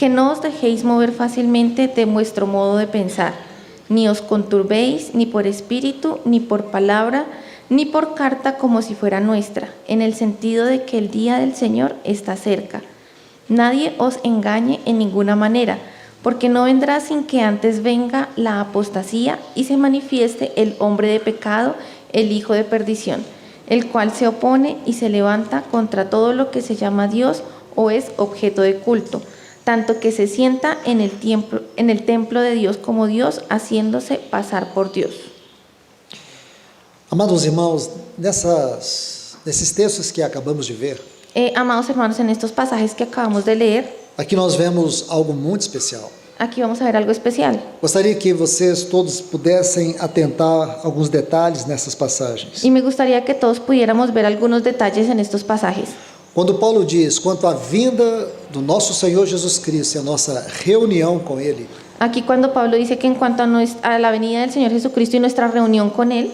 que no os dejéis mover fácilmente de vuestro modo de pensar, ni os conturbéis ni por espíritu, ni por palabra, ni por carta como si fuera nuestra, en el sentido de que el día del Señor está cerca. Nadie os engañe en ninguna manera, porque no vendrá sin que antes venga la apostasía y se manifieste el hombre de pecado, el hijo de perdición, el cual se opone y se levanta contra todo lo que se llama Dios o es objeto de culto, tanto que se sienta en el templo de Dios como Dios, haciéndose pasar por Dios. Amados irmãos, nesses textos que acabamos de ver, Amados hermanos, en estos pasajes que acabamos de leer, aqui nós vemos algo muito especial. aquí vamos a ver algo especial. Gostaria que vocês todos pudessem atentar alguns detalhes nessas passagens. Y me gustaría que todos pudiéramos ver algunos detalles en estos pasajes. Quando Paulo diz quanto à vinda do nosso Senhor Jesus Cristo e a nossa reunião com Ele, Aquí cuando Pablo dice que en cuanto a la venida del Señor Jesucristo y nuestra reunión con Él,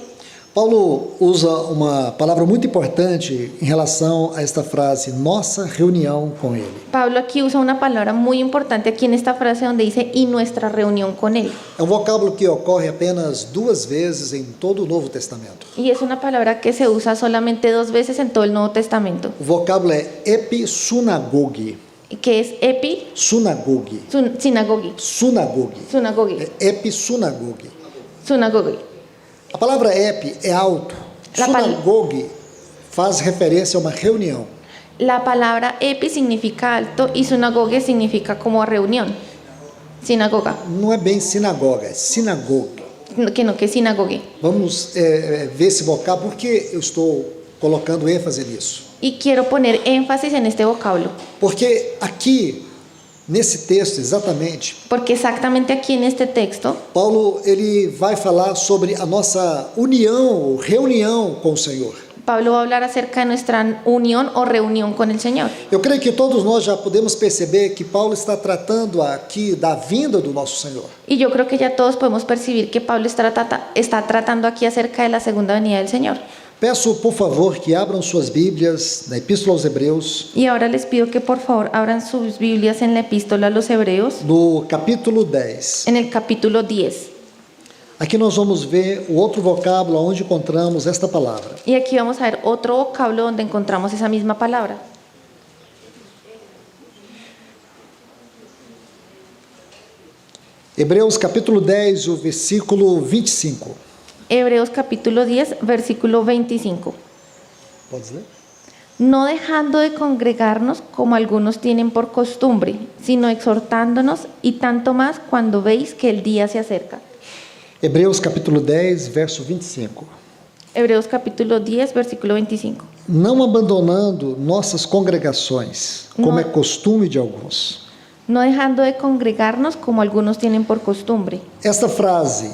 Paulo usa uma palavra muito importante em relação a esta frase, nossa reunião com Ele. Pablo aquí usa una palabra muy importante aquí en esta frase donde dice y nuestra reunión con Él. É um vocábulo que ocorre apenas 2 vezes em todo o Novo Testamento. Y es una palabra que se usa solamente 2 veces en todo el Nuevo Testamento, O vocábulo é episunagoge. que es epi, Sunagoge. sinagogi, Sunagoge. sunagogi, É episunagoge. sunagogi. A palavra epi é alto. Sunagoge faz referência a uma reunião. La palabra epi significa alto y sunagoge significa como reunión, sinagoga, Não é bem sinagoga, é sinagoga. que es sinagogue. Vamos ver esse vocábulo, por que eu estou colocando ênfase nisso? Y quiero poner énfasis en este vocablo, Porque aqui, nesse texto exatamente, porque exactamente aquí en este texto, Paulo ele vai falar sobre a nossa união, reunião com o Senhor. Pablo va a hablar acerca de nuestra unión o reunión con el Señor. Eu creio que todos nós já podemos perceber que Paulo está tratando aqui da vinda do nosso Senhor. Y yo creo que ya todos podemos percibir que Pablo está tratando aquí acerca de la segunda venida del Señor. Peço, por favor, que abram suas Bíblias na Epístola aos Hebreus, Y ahora les pido que por favor abran sus Biblias en la epístola a los Hebreos, no capítulo 10. en el capítulo 10. Aqui nós vamos ver o outro vocábulo onde encontramos esta palavra. Y aquí vamos a ver otro vocablo donde encontramos esa misma palabra. Hebreus capítulo 10, o versículo 25. Hebreos capítulo 10, versículo 25. Pode ler? No dejando de congregarnos como algunos tienen por costumbre, sino exhortándonos y tanto más cuando veis que el día se acerca. Hebreus capítulo 10, verso 25. Hebreos capítulo 10, versículo 25. Não abandonando nossas congregações, como Não. é costume de alguns. No dejando de congregarnos como algunos tienen por costumbre. Esta frase,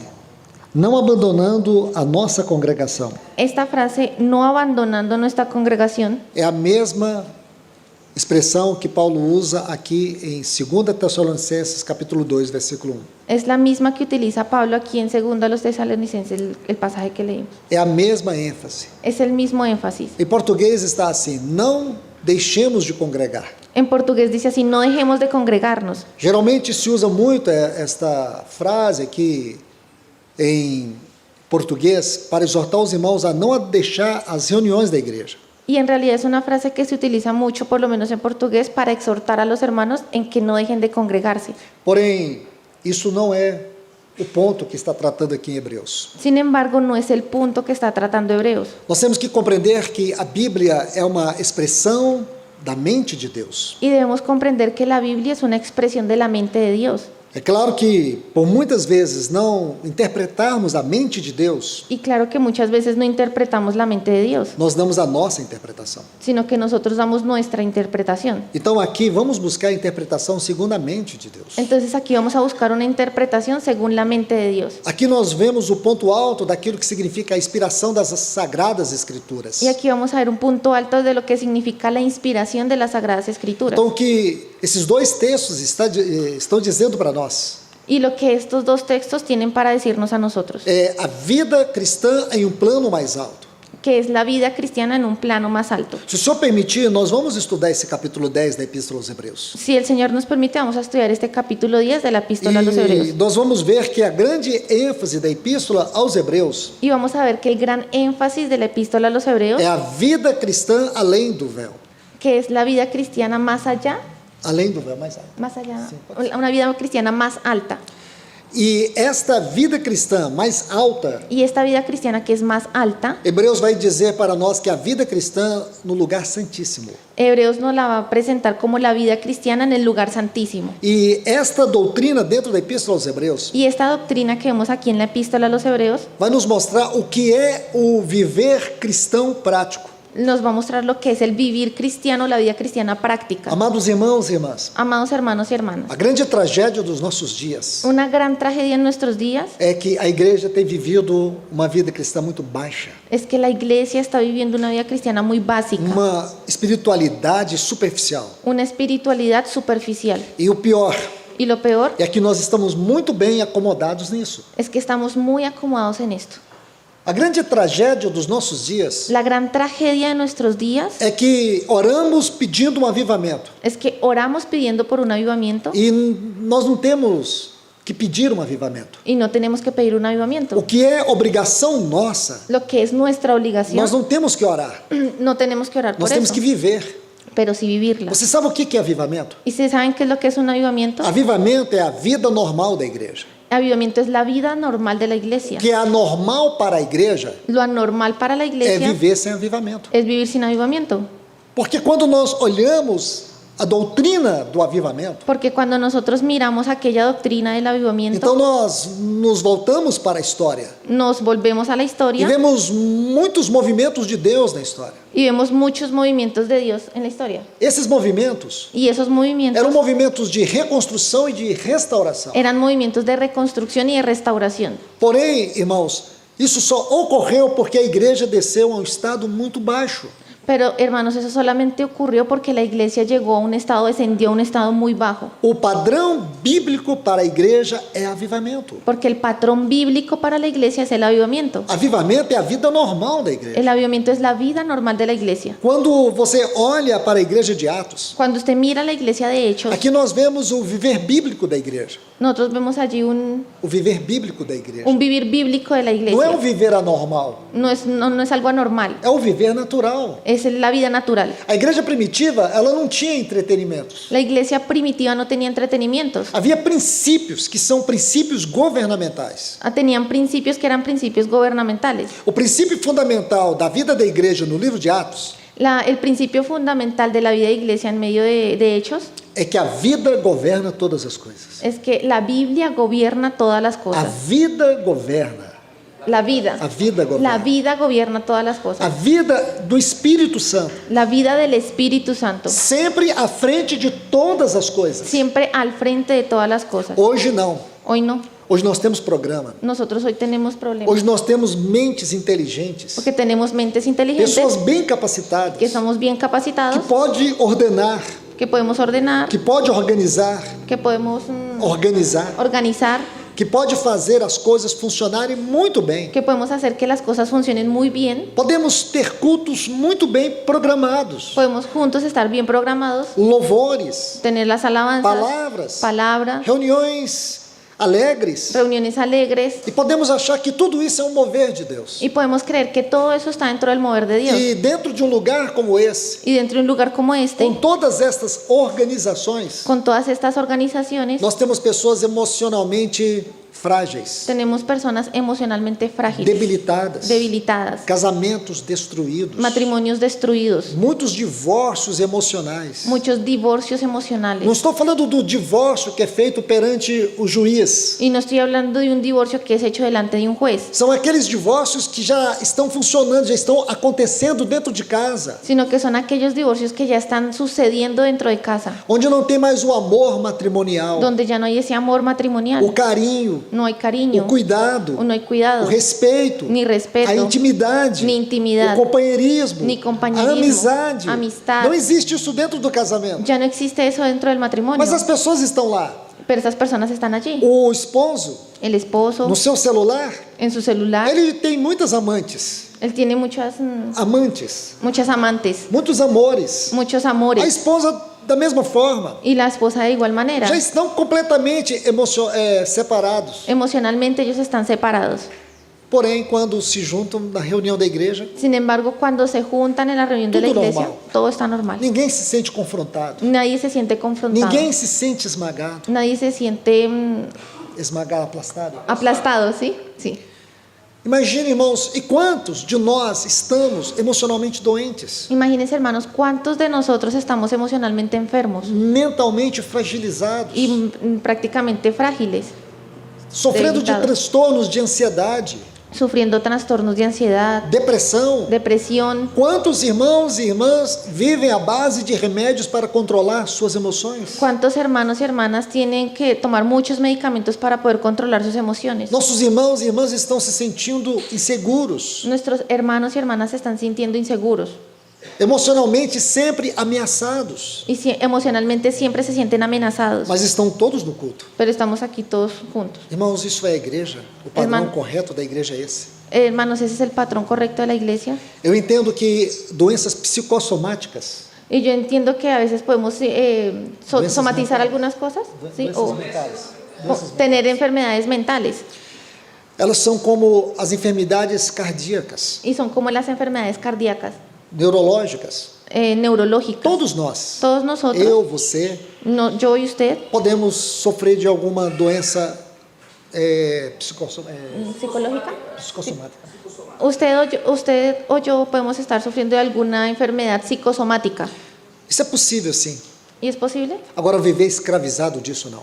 não abandonando a nossa congregação, Esta frase, no abandonando nuestra congregación, é a mesma expressão que Paulo usa aqui em 2 Tessalonicenses capítulo 2, versículo 1. es la misma que utiliza Pablo aquí en 2 a los Tesalonicenses, el pasaje que leímos. É a mesma ênfase. Es el mismo énfasis. Em português está assim, não deixemos de congregar. En portugués dice así, no dejemos de congregarnos. Geralmente se usa muito esta frase aqui em português para exortar os irmãos a não deixar as reuniões da igreja. Y en realidad es una frase que se utiliza mucho, por lo menos en portugués, para exhortar a los hermanos en que no dejen de congregarse. Porém, isso não é o ponto que está tratando aqui em Hebreus. Sin embargo, no es el punto que está tratando Hebreos. Nós temos que compreender que a Bíblia é uma expressão da mente de Deus. Y debemos comprender que la Biblia es una expresión de la mente de Dios. É claro que, por muitas vezes, não interpretarmos a mente de Deus, Y claro que muchas veces no interpretamos la mente de Dios, nós damos a nossa interpretação. sino que nosotros damos nuestra interpretación. Então, aqui, vamos buscar a interpretação segundo a mente de Deus. Entonces aquí vamos a buscar una interpretación según la mente de Dios. Aqui nós vemos o ponto alto daquilo que significa a inspiração das Sagradas Escrituras. Y aquí vamos a ver un punto alto de lo que significa la inspiración de las Sagradas Escrituras. Então, o que esses dois textos estão dizendo para nós Y lo que estos dos textos tienen para decirnos a nosotros, é a vida cristã em um plano mais alto. que es la vida cristiana en un plano más alto. Se o Senhor permitir, nós vamos estudar esse capítulo 10 da Epístola aos Hebreus. Si el Señor nos permite, vamos a estudiar este capítulo 10 de la Epístola a los E Hebreos. nós vamos ver que a grande ênfase da Epístola aos Hebreus Y vamos a ver que el gran énfasis de la Epístola a los Hebreos, é a vida cristã além do véu. que es la vida cristiana más allá, Além do véu, mais alto. una vida cristiana más alta. E esta vida cristã mais alta, Y esta vida cristiana que es más alta, Hebreus vai dizer para nós que a vida cristã no lugar santíssimo. Hebreos nos la va a presentar como la vida cristiana en el lugar santísimo. E esta doutrina dentro da Epístola aos Hebreus Y esta doctrina que vemos aquí en la Epístola a los Hebreos vai nos mostrar o que é o viver cristão prático. nos va a mostrar lo que es el vivir cristiano, la vida cristiana práctica. Amados irmãos e irmãs, Amados hermanos y hermanas, a grande tragédia dos nossos dias una gran tragedia en nuestros días é que a igreja tem vivido uma vida cristã muito baixa, es que la iglesia está viviendo una vida cristiana muy básica, uma espiritualidade superficial. una espiritualidad superficial. E o pior Y lo peor é que nós estamos muito bem acomodados nisso. es que estamos muy acomodados en esto. A grande tragédia dos nossos dias La gran tragedia de nuestros días é que oramos pedindo um avivamento es que oramos pidiendo por un avivamiento e nós não temos que pedir um avivamento. y no tenemos que pedir un O avivamiento. que é obrigação nossa, Lo que es nuestra obligación, nós não temos que orar, no tenemos que orar nós por temos eso, que viver. pero sí vivirla. Você sabe o que é avivamento? ¿Y ustedes saben qué es lo que es un avivamiento? Avivamento é a vida normal da igreja. Avivamiento es la vida normal de la iglesia. O que é anormal para a igreja Lo anormal para la é iglesia viver sem avivamento. es vivir sin avivamiento. Porque quando nós olhamos a doutrina do avivamento, Porque cuando nosotros miramos aquella doctrina del avivamiento, então nós nos voltamos para a história nos volvemos a la e historia vemos muitos movimentos de Deus na história. y vemos muchos movimientos de Dios en la historia. Esses movimentos Y esos movimientos eram movimentos de reconstrução e de restauração. eran movimientos de reconstrucción y de restauración. Porém, irmãos, isso só ocorreu porque a igreja desceu a um estado muito baixo. Pero hermanos, eso solamente ocurrió porque la iglesia llegó a un estado, descendió a un estado muy bajo. O padrão bíblico para a igreja é avivamento. Porque el patrón bíblico para la iglesia es el avivamiento. Avivamento é a vida normal da igreja. El avivamiento es la vida normal de la iglesia. Quando você olha para a igreja de Atos, Cuando usted mira la iglesia de Hechos, aqui nós vemos o viver bíblico da igreja. nosotros vemos allí un O viver bíblico da igreja. vivir bíblico de la Não é o iglesia. viver anormal, No es algo anormal, é o viver natural. es la vida natural. A igreja primitiva, ela não tinha entretenimentos. La iglesia primitiva no tenía entretenimientos, Havia princípios que são princípios governamentais. tenían principios que eran principios gubernamentales. O princípio fundamental da vida da igreja no livro de Atos El principio fundamental de la vida de iglesia en medio de Hechos é que a vida governa todas as coisas. es que la Biblia gobierna todas las A cosas. vida governa. La vida. A vida La governa. vida gobierna todas las A cosas. vida do Espírito Santo. La vida del Espíritu Santo. Sempre à frente de todas as coisas. Siempre al frente de todas las cosas. Hoje não. Hoy no. Hoje nós temos programa. Nosotros hoy tenemos problemas. Hoje nós temos mentes inteligentes. Porque tenemos mentes inteligentes, Pessoas bem capacitadas. que somos bien Que capacitados, pode ordenar. que podemos ordenar, Que pode organizar. que podemos organizar, Que pode fazer as coisas funcionarem muito bem. que podemos hacer que las cosas funcionen muy bien. Podemos ter cultos muito bem programados. Podemos juntos estar bien programados, Louvores. tener las alabanzas, Palavras. palabra, Reuniões alegres. reuniones alegres, E podemos achar que tudo isso é um mover de Deus. y podemos creer que todo eso está dentro del mover de Dios. E dentro de um lugar como esse, Y dentro de un lugar como este, com todas estas organizações, con todas estas organizaciones, nós temos pessoas emocionalmente frágeis, tenemos personas emocionalmente frágiles, debilitadas, casamentos destruídos, matrimonios destruidos, muitos divórcios emocionais. muchos divorcios Não emocionales. estou falando do divórcio que é feito perante o juiz. Y no estoy hablando de un divorcio que es hecho delante de un juez, São aqueles divórcios que já estão funcionando, já estão acontecendo dentro de casa, sino que son aquellos divorcios que ya están sucediendo dentro de casa, onde não tem mais o amor matrimonial, donde ya no hay ese amor o matrimonial, carinho, no hay cariño, o cuidado, no hay cuidado, o respeito, ni respeto, a intimidade, ni intimidad, o companheirismo, ni companheirismo, a amizade. amistad. Não existe isso dentro do casamento. ya no existe eso dentro del matrimonio, Mas as pessoas estão lá. pero esas personas están allí. O esposo, El esposo no seu celular, en su celular ele tem muitas amantes. Él tiene muchas amantes, muitos amores. muchos A amores. esposa da mesma forma. Y la esposa de igual manera. Já estão completamente separados. Emocionalmente ellos están separados. Porém, quando se juntam na reunião da igreja, Sin embargo, cuando se juntan en la reunión de la Todo iglesia, normal. todo está normal. ninguém se sente confrontado. Nadie se siente confrontado. Ninguém se sente esmagado. Nadie se siente Esmagado, aplastado. aplastado, ¿sí? Sí. Imagine, irmãos, e quantos de nós estamos emocionalmente doentes, Imagínense, hermanos, cuántos de nosotros estamos emocionalmente enfermos mentalmente fragilizados, y prácticamente frágiles, sofrendo de debilitados. transtornos de ansiedade, sufriendo trastornos de ansiedad, depressão. depresión. Quantos irmãos e irmãs vivem à base de remédios para controlar suas emoções? ¿Cuántos hermanos y hermanas tienen que tomar muchos medicamentos para poder controlar sus emociones? Nossos irmãos e irmãs estão se sentindo inseguros, Nuestros hermanos y hermanas se están sintiendo inseguros emocionalmente sempre ameaçados, y emocionalmente siempre se sienten amenazados, mas estão todos no culto. pero estamos aquí todos juntos. Irmãos, isso é a igreja? O padrão Irmão. correto da igreja é esse? Hermanos, ese es el patrón correcto de la iglesia. Eu entendo que doenças psicossomáticas, Y yo entiendo que a veces podemos Doenças somatizar mentales. algunas cosas, ¿sí? doenças O mentais, tener enfermedades mentales. elas são como as enfermidades cardíacas, Y son como las enfermedades cardíacas, neurológicas. neurológicas. Todos nós, Todos nosotros, eu, você, no, yo y usted, podemos sofrer de alguma doença psicológica. psicossomática. Usted o yo podemos estar sufriendo de alguna enfermedad psicosomática. Isso é possível, sim. ¿Y es posible? Agora, viver escravizado disso, não.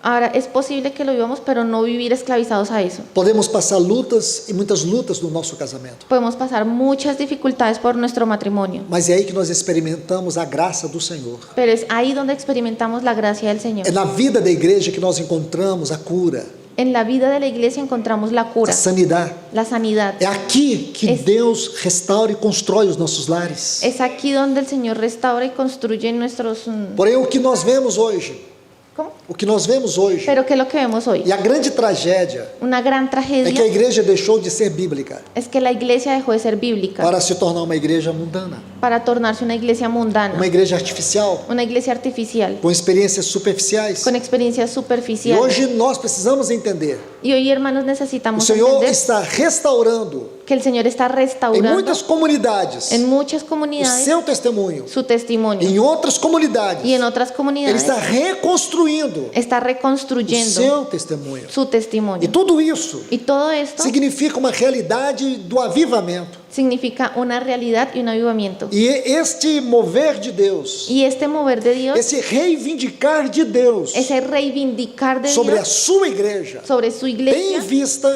Ahora, es posible que lo vivamos, pero no vivir esclavizados a eso. Podemos passar lutas e muitas lutas no nosso casamento, Podemos pasar muchas dificultades por nuestro matrimonio, mas é aí que nós experimentamos a graça do Senhor. pero es ahí donde experimentamos la gracia del Señor. É na vida da igreja que nós encontramos a cura, En la vida de la iglesia encontramos la a cura, sanidade. la sanidad. É aqui que Deus restaura e constrói os nossos lares. Es aquí donde el Señor restaura y construye nuestros... Porém, o que nós vemos hoje, ¿Cómo? o que nós vemos hoje, Pero ¿qué es lo que vemos hoy? e a grande tragédia Una gran é que a tragedia igreja deixou de ser bíblica es que la iglesia dejó de ser bíblica para se tornar uma igreja mundana, para tornarse una iglesia mundana, uma igreja artificial, una iglesia artificial, com experiências superficiais. con experiencias E superficiales. hoje nós precisamos entender: Y hoy, hermanos, o necesitamos Senhor entender está restaurando que el Señor está em restaurando muitas comunidades en muchas o comunidades seu testemunho, su testimonio, em outras comunidades y en otras Ele comunidades está reconstruindo está o reconstruyendo seu testemunho. su E testimonio. tudo isso Y todo esto significa uma realidade do avivamento. significa una realidad y un avivamiento. E este mover de Deus, Y este mover de Dios, esse reivindicar de Deus ese reivindicar de sobre a Dios sua igreja, sobre su tem em iglesia, vista,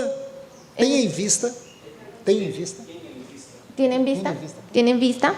tienen vista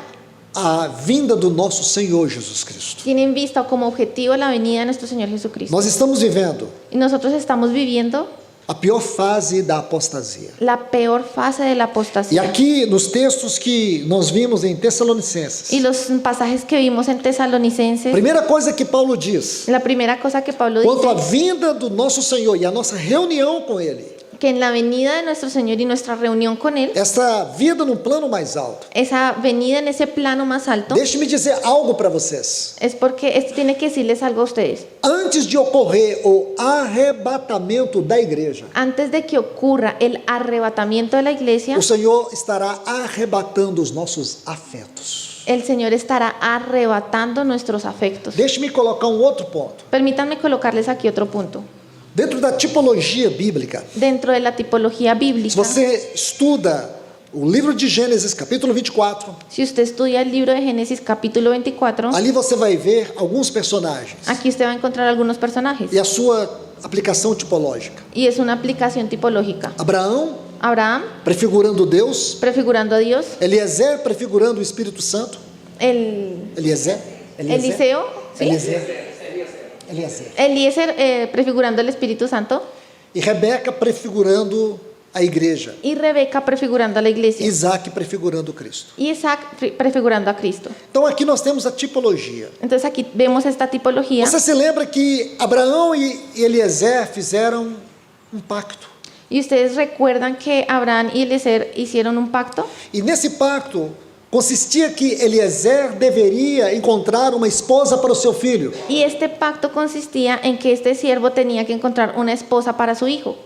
a vinda do nosso Senhor Jesus Cristo. tienen vista como objetivo la venida de nuestro Señor Jesucristo. Nós estamos vivendo Y nosotros estamos viviendo a pior fase da apostasia. la peor fase de la E apostasía. aqui nos textos que nós vimos em Tessalonicenses, Y los pasajes que vimos en Tesalonicenses, primeira coisa que Paulo diz, la primera cosa que Pablo quanto à dice, vinda do nosso Senhor e a nossa reunião com Ele, que en la venida de nuestro Señor y nuestra reunión con Él, esta vida num plano mais alto. esa venida en ese plano más alto, Deixe-me dizer algo para vocês. es porque esto tiene que decirles algo a ustedes. Antes de ocorrer o arrebatamento da igreja, Antes de que ocurra el arrebatamiento de la iglesia, o Senhor estará arrebatando os nossos afetos. el Señor estará arrebatando nuestros afectos. Deixe-me colocar um outro ponto. Permítanme colocarles aquí otro punto. Dentro da tipologia bíblica, Dentro de la tipología se bíblica, você estuda o livro de Gênesis, capítulo 24, si usted estudia el libro de Génesis capítulo 24, ali você vai ver alguns personagens aquí usted va a encontrar algunos personajes e a sua aplicação tipológica. y es una aplicación tipológica. Abraão, Abraham, prefigurando Deus. prefigurando a Dios, Eliezer, prefigurando o Espírito Santo. Eliezer? Eliseo, ¿sí? Eliezer. Eliezer, prefigurando el Espíritu Santo, E Rebeca prefigurando a igreja. y Rebeca prefigurando a la iglesia, Isaac prefigurando Cristo. y Isaac prefigurando a Cristo. Então aqui nós temos a tipologia. Entonces aquí vemos esta tipología. Você se lembra que Abraão e Eliezer fizeram um pacto. ¿Y ustedes recuerdan que Abraham y Eliezer hicieron un pacto? E nesse pacto consistia que Eliezer deveria encontrar uma esposa para o seu filho. Y este pacto consistía en que este siervo tenía que encontrar una esposa para su hijo.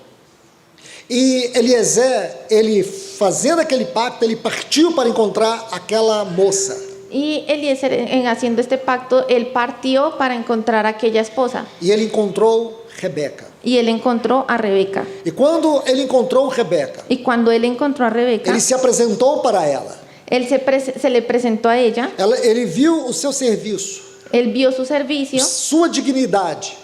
E Eliezer, ele fazendo aquele pacto, ele partiu para encontrar aquela moça. Y Eliezer, en haciendo este pacto, él partió para encontrar a aquella esposa. E ele encontrou Rebeca. Y él encontró a Rebeca. E quando ele encontrou Rebeca, Y cuando él encontró a Rebeca, ele se apresentou para ela. él se le presentó a ella. Ele viu o seu serviço, Él vio su servicio, sua dignidade.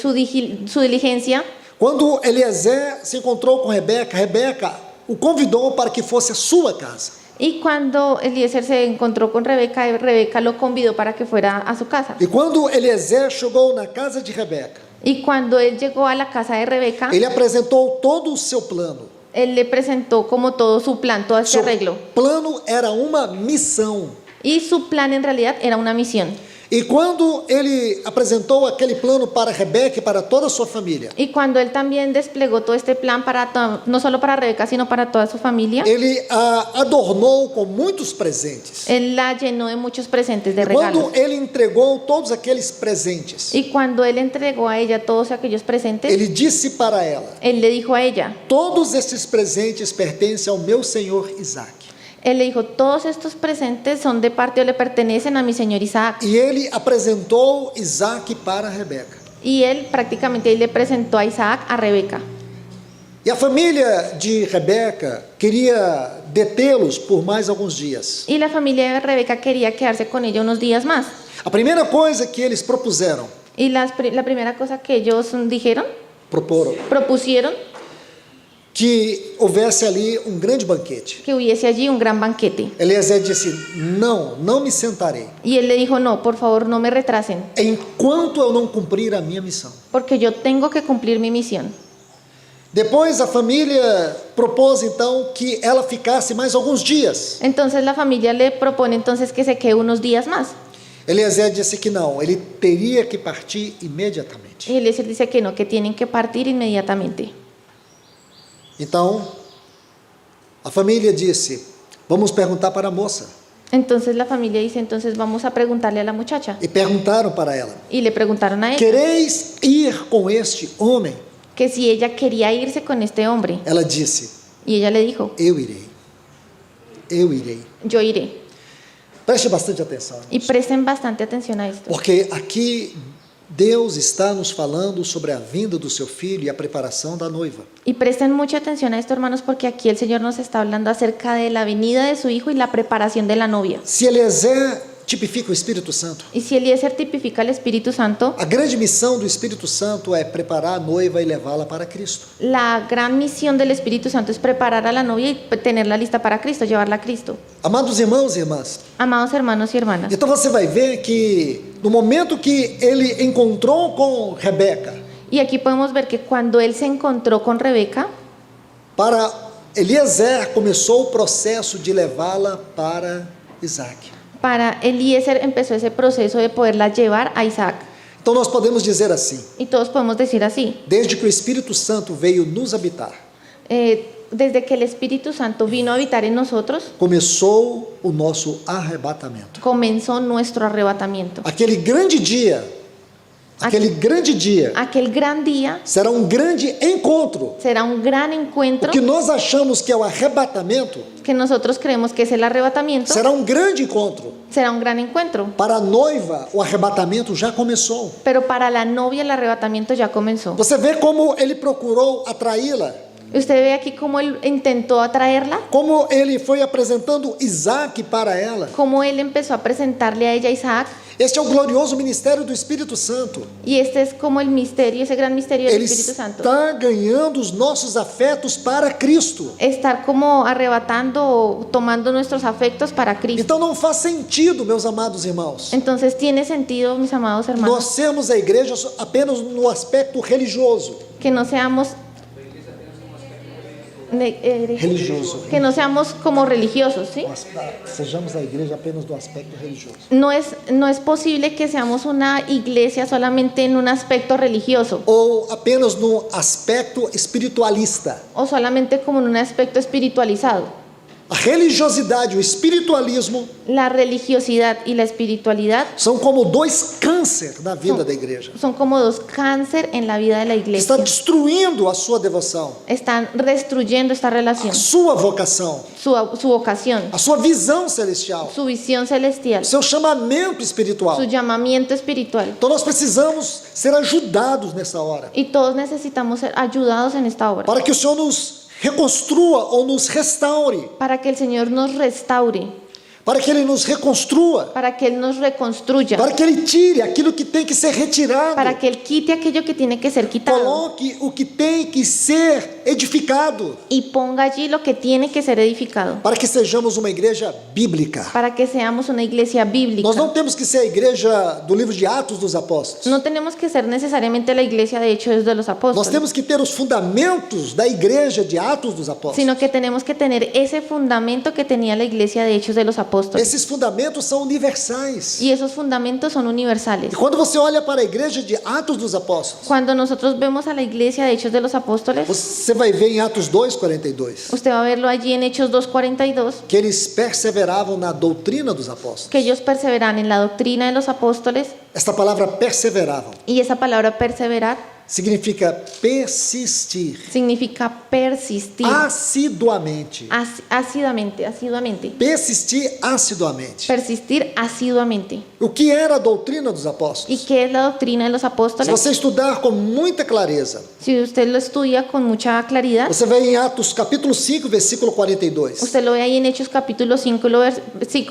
su diligencia. Quando Eliezer se encontrou com Rebeca, Rebeca o convidou para que fosse a sua casa. Y cuando Eliezer se encontró con Rebeca, Rebeca lo convidó para que fuera a su casa. E quando Eliezer chegou na casa de Rebeca, Y cuando él llegó a la casa de Rebeca, ele apresentou todo o seu plano. él le presentó como todo su plan, todo este Seu arreglo. plano era uma missão. Y su plan en realidad era una misión. E quando ele apresentou aquele plano para Rebeca e para toda a sua família, Y cuando él también desplegó todo este plan para no solo para Rebeca, sino para toda su familia, ele a adornou com muitos presentes. él la llenó de muchos presentes, de E regalos. quando ele entregou todos aqueles presentes, Y cuando él entregó a ella todos aquellos presentes, ele disse para ela: él le dijo a ella, todos esses presentes pertencem ao meu senhor Isaac. él le dijo, todos estos presentes son de parte o le pertenecen a mi señor Isaac. E ele apresentou Isaac para Rebeca. Y él prácticamente le presentó a Isaac a Rebeca. E a família de Rebeca queria detê-los por mais alguns dias. Y la familia de Rebeca quería quedarse con ella unos días más. A primeira coisa que eles propuseram, Y la primera cosa que ellos propusieron, que houvesse ali um grande banquete. que hubiese allí un gran banquete. Eliezer disse: não me sentarei, Y él le dijo, no, por favor, no me retrasen, enquanto eu não cumprir a minha missão. porque yo tengo que cumplir mi misión. Depois a família propôs então que ela ficasse mais alguns dias. Entonces la familia le propone entonces que se quede unos días más. Eliezer disse que não, ele teria que partir imediatamente. Y Eliezer dice que no, que tienen que partir inmediatamente. Então, a família disse: vamos perguntar para a moça. Entonces la familia dice, entonces vamos a preguntarle a la muchacha. E perguntaram para ela: Y le preguntaron a ella quereis ir com este homem? que si ella quería irse con este hombre. Ela disse: Y ella le dijo, eu irei. Eu irei. yo iré. Preste bastante atenção, Y presten bastante atención a esto. porque aqui Deus está nos falando sobre a vinda do seu filho e a preparação da noiva. Y presten mucha atención a esto, hermanos, porque aquí el Señor nos está hablando acerca de la venida de su Hijo y la preparación de la novia. Se Eliezer tipifica o Espírito Santo, Y si Eliezer tipifica al Espíritu Santo, a grande missão do Espírito Santo é preparar a noiva e levá-la para Cristo. la gran misión del Espíritu Santo es preparar a la novia y tenerla lista para Cristo, llevarla a Cristo. Amados irmãos e irmãs, Amados hermanos y hermanas, então você vai ver que no momento que ele encontrou com Rebeca, y aquí podemos ver que cuando él se encontró con Rebeca, para Eliezer começou o processo de levá-la para Isaac. para Eliezer empezó ese proceso de poderla llevar a Isaac. Então nós podemos dizer assim: Y todos podemos decir así, desde que o Espírito Santo veio nos habitar, desde que el Espíritu Santo vino a habitar en nosotros, começou o nosso arrebatamento. comenzó nuestro arrebatamiento. Aquele grande dia, aquele Aquel gran día será um grande encontro. será un gran O encuentro que nós achamos que é o arrebatamento que nosotros creemos que es el arrebatamiento, será um grande encontro. será un gran encuentro. Para a noiva, o arrebatamento já começou. Pero para la novia el arrebatamiento ya comenzó. Você vê como ele procurou atraí-la, Usted ve aquí cómo él intentó atraerla, como ele foi apresentando Isaac para ela. cómo él empezó a presentarle a ella a Isaac. Este é o glorioso ministério do Espírito Santo. Y este es como el misterio, ese gran misterio del Ele Espíritu Santo. está ganhando os nossos afetos para Cristo. Estar como arrebatando o tomando nuestros afectos para Cristo. Então não faz sentido, meus amados irmãos, Entonces tiene sentido, mis amados hermanos, nós sermos a igreja apenas no aspecto religioso. que no seamos religioso. Que no seamos como religiosos, ¿sí? Sejamos a igreja apenas do aspecto religioso. No es posible que seamos una iglesia solamente en un aspecto religioso Ou apenas no aspecto espiritualista. o solamente como en un aspecto espiritualizado. A religiosidade e o espiritualismo La religiosidad y la espiritualidad são como dois cânceres na vida da igreja. son como dos cáncer en la vida de la iglesia. Está destruindo a sua devoção, Están destruyendo esta a relación, sua vocação, su vocación, a sua visão celestial, su visión celestial, seu chamamento espiritual. su llamamiento espiritual. Então nós precisamos ser ajudados nessa hora, Y todos necesitamos ser ayudados en esta obra para que o Senhor nos reconstrua ou nos restaure, para que el Señor nos restaure, para que Ele nos reconstrua, para que Él nos reconstruya, para que Ele tire aquilo que tem que ser retirado, para que Él quite aquello que tiene que ser quitado coloque o que tem que ser edificado, y ponga allí lo que tiene que ser edificado, para que sejamos uma igreja bíblica. para que seamos una iglesia bíblica. Nós não temos que ser a igreja do livro de Atos dos Apóstolos. No tenemos que ser necesariamente la iglesia de Hechos de los Nós Apóstoles, temos que ter os fundamentos da igreja de Atos dos Apóstolos. sino que tenemos que tener ese fundamento que tenía la iglesia de Hechos de los Apóstoles. Esses fundamentos são universais. Y esos fundamentos son universales. E quando você olha para a igreja de Atos dos Apóstolos, Cuando nosotros vemos a la iglesia de Hechos de los Apóstoles, você vai ver em Atos 2:42 usted va a verlo allí en Hechos 2:42, que eles perseveravam na doutrina dos apóstolos. que ellos perseveran en la doctrina de los apóstoles, Esta palavra perseveravam y esa palabra perseverar significa persistir significa persistir assiduamente. asiduamente, Persistir assiduamente. persistir asiduamente. O que era a doutrina dos ¿Y apóstolos? qué es la doctrina de los Se apóstoles? você estudar com muita clareza, Si usted lo estudia con mucha claridad, você vê em Atos capítulo 5, versículo 42. usted lo ve ahí en Hechos capítulo 5,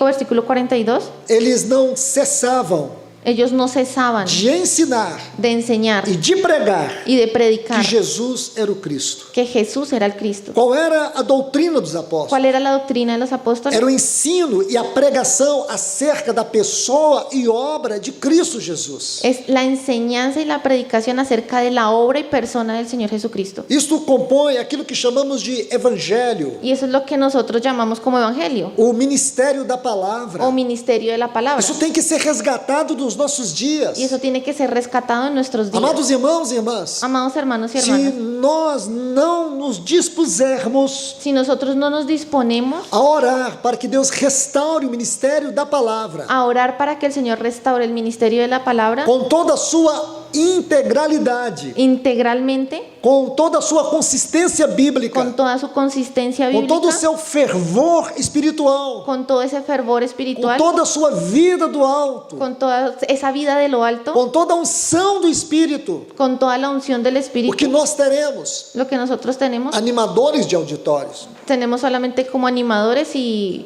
versículo 42, Eles não cessavam ellos no cesaban de ensinar de enseñar e de pregar y de que predicar Jesus era o Cristo. que Jesús era el Cristo. Qual era a doutrina dos apóstolos? ¿Cuál era la doctrina de los apóstoles? Era o ensino e a pregação acerca da pessoa e obra de Cristo Jesus. Es la enseñanza y la predicación acerca de la obra y persona del Señor Jesucristo. Isto compõe aquilo que chamamos de evangelho, Y eso es lo que nosotros llamamos como evangelio o ministério da palavra. o ministerio de la palabra. Isso tem que ser resgatado dos nossos dias. Y eso tiene que ser rescatado en nuestros días. Amados irmãos e irmãs, Amados hermanos y se hermanas, nós não nos dispusermos si nosotros no nos disponemos a orar para que Deus restaure o ministério da palavra a orar para que el Señor restaure el ministerio de la palabra com toda a sua integralidade, integralmente, com toda a sua consistência bíblica, con toda su consistencia com todo o bíblica, seu fervor espiritual, con todo ese fervor com espiritual, toda a sua vida do alto, con toda esa vida de lo alto, com toda a unção do Espírito, con toda la unción del porque Espíritu. nós teremos Lo que nosotros animadores de auditórios, tenemos solamente como animadores y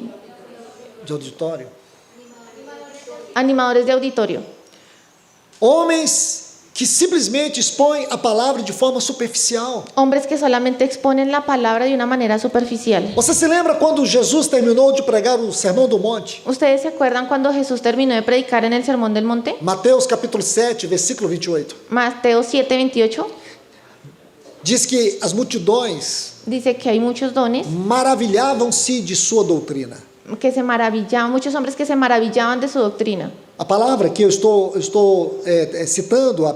de auditório, animadores de auditorio. homens que simplesmente expõem a palavra de forma superficial. Hombres que solamente exponen la palabra de una manera superficial. Você se lembra quando Jesus terminou de pregar o Sermão do Monte? ¿Ustedes se acuerdan cuando Jesús terminó de predicar en el Sermón del Monte? Mateus capítulo 7, versículo 28. Mateo 7:28 Diz que as multidões dice que hay muchos dones maravilhavam-se de sua doutrina. que se maravillaban, muchos hombres que se maravillaban de su doctrina. A palavra que eu estou citando, a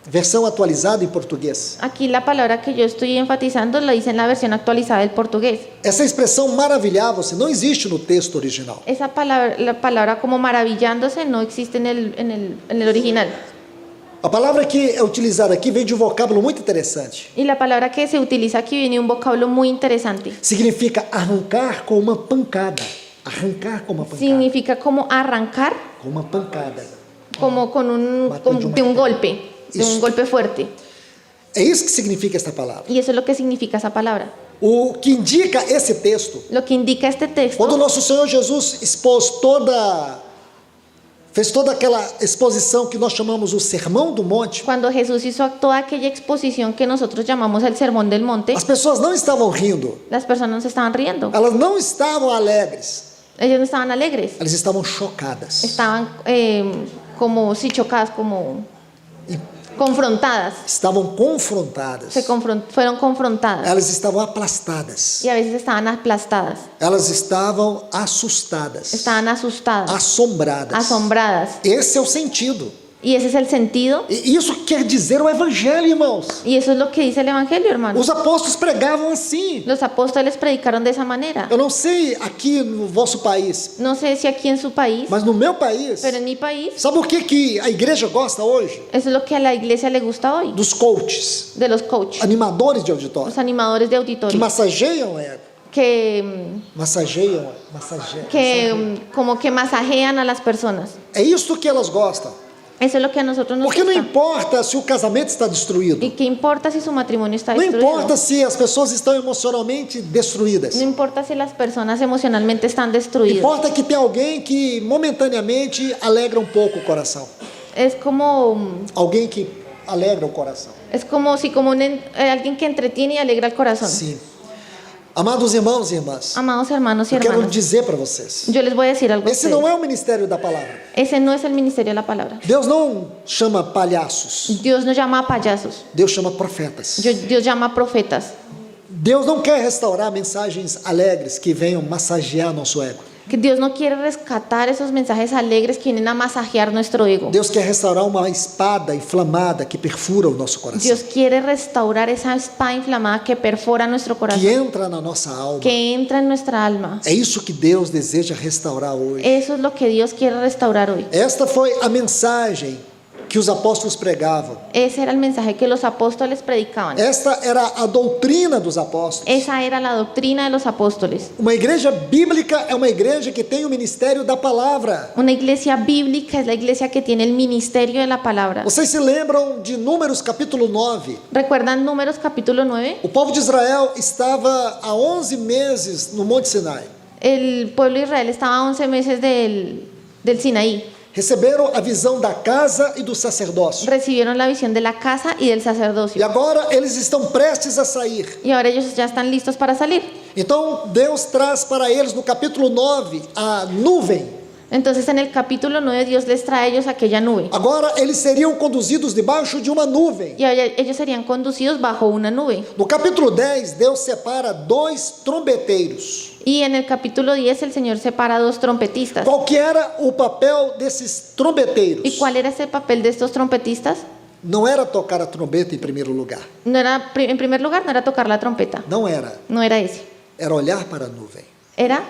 versão atualizada em português. Aquí la palabra que yo estoy enfatizando la dice en la versión actualizada del portugués. Essa expressão maravilhava-se não existe no texto original. Esa palabra, la palabra como maravillándose no existe en el original. A palavra que é utilizada aqui vem de um vocábulo muito interessante. Y la palabra que se utiliza aquí viene de un vocablo muy interesante. Significa arrancar com uma pancada. Arrancar com uma pancada. Significa como arrancar, Com uma pancada. como de un golpe, de un golpe fuerte. É isso que significa esta palavra. Y eso es lo que significa esa palabra. O que indica esse texto, Lo que indica este texto, quando nosso Senhor Jesus fez toda aquela exposição que nós chamamos o Sermão do Monte, cuando Jesús hizo toda aquella exposición que nosotros llamamos el Sermón del Monte, as pessoas não estavam rindo, las personas se estaban riendo. elas não estavam alegres, Ellos no estaban alegres, elas estavam chocadas, estaban como si chocadas, como confrontadas. estavam confrontadas. Fueron confrontadas. Elas estavam aplastadas. Y a veces estaban aplastadas. Elas estavam assustadas. Estaban asustadas. Assombradas. Asombradas. Esse é o sentido. Y ese es el sentido. E isso quer dizer o evangelho, irmãos. Y eso es lo que dice el Evangelio, hermanos. Os apóstolos pregavam assim. Los apóstoles predicaron de esa manera. Eu não sei aqui no vosso país, No sé si aquí en su país, mas no meu país, pero en mi país, sabe o que a igreja gosta hoje? eso es lo que a la iglesia le gusta hoy. Dos coaches, De los coaches, animadores de auditório, los animadores de que auditorio. massageiam o ego. Que como que masajean a las personas. É isso que elas gostam. Eso es lo que a nosotros nos Porque não gusta. importa se o casamento está destruído. ¿Y qué importa si su matrimonio está Não destruido? importa se as pessoas estão emocionalmente destruídas. No importa si las personas emocionalmente están destruidas. Importa que tem alguém que momentaneamente alegra um pouco o coração. Es como Alguém que alegra o coração. alguien que entretiene y alegra el corazón. Sim. Amados irmãos e irmãs, Amados hermanos y eu quero hermanas, dizer para vocês. yo les voy a decir algo a Esse não ustedes. é o ministério da palavra. Ese no es el ministerio de la palabra. Deus não chama palhaços. Dios no llama a payasos. Deus chama profetas. Dios llama a profetas. Deus não quer restaurar mensagens alegres que venham massagear nosso ego. Que Dios no quiere rescatar esos mensajes alegres que vienen a masajear nuestro ego. Deus quer restaurar uma espada inflamada que perfura o nosso coração. Dios quiere restaurar esa espada inflamada que perfora nuestro Que corazón, entra na nossa alma. que entra en nuestra alma. É isso que Deus deseja restaurar hoje. Eso es lo que Dios quiere restaurar hoy. Esta foi a mensagem que os apóstolos pregavam. Ese era el mensaje que los apóstoles predicaban. Esta era a doutrina dos apóstolos. Esa era la doctrina de los apóstoles. Uma igreja bíblica é uma igreja que tem o ministério da palavra. Una iglesia bíblica es la iglesia que tiene el ministerio de la palabra. Vocês se lembram de Números capítulo 9? ¿Recuerdan Números capítulo 9? O povo de Israel estava há 11 meses no Monte Sinai. El pueblo de Israel estaba a 11 meses del Sinaí. Receberam a visão da casa e do sacerdócio. Recibieron la visión de la casa y del E sacerdocio. agora eles estão prestes a sair. Y ahora ellos ya están listos para salir. Então Deus traz para eles no capítulo 9 a nuvem. Entonces en el capítulo 9 Dios les trae a ellos aquella nube. Agora eles seriam conduzidos debaixo de uma nuvem. Y ahora ellos serían conducidos bajo una nube. No capítulo 10, Deus separa 2 trombeteiros. Y en el capítulo 10 el Señor separa a 2 trompetistas. Qual que era o papel desses trombeteiros? ¿Y cuál era ese papel de estos trompetistas? Não era tocar a trombeta em primeiro lugar. No era, en primer lugar, no era tocar la trompeta. Não era. No era ese. Era olhar para a nuvem. Era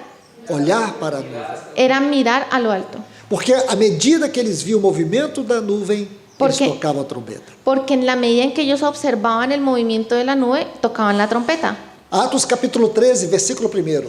Olhar para a nuvem. Era mirar a lo alto. Porque à medida que eles viam o movimento da nuvem, eles Porque- tocavam a trombeta. Porque en la medida en que ellos observaban el movimiento de la nube, tocaban la trompeta. Atos capítulo 13, versículo 1.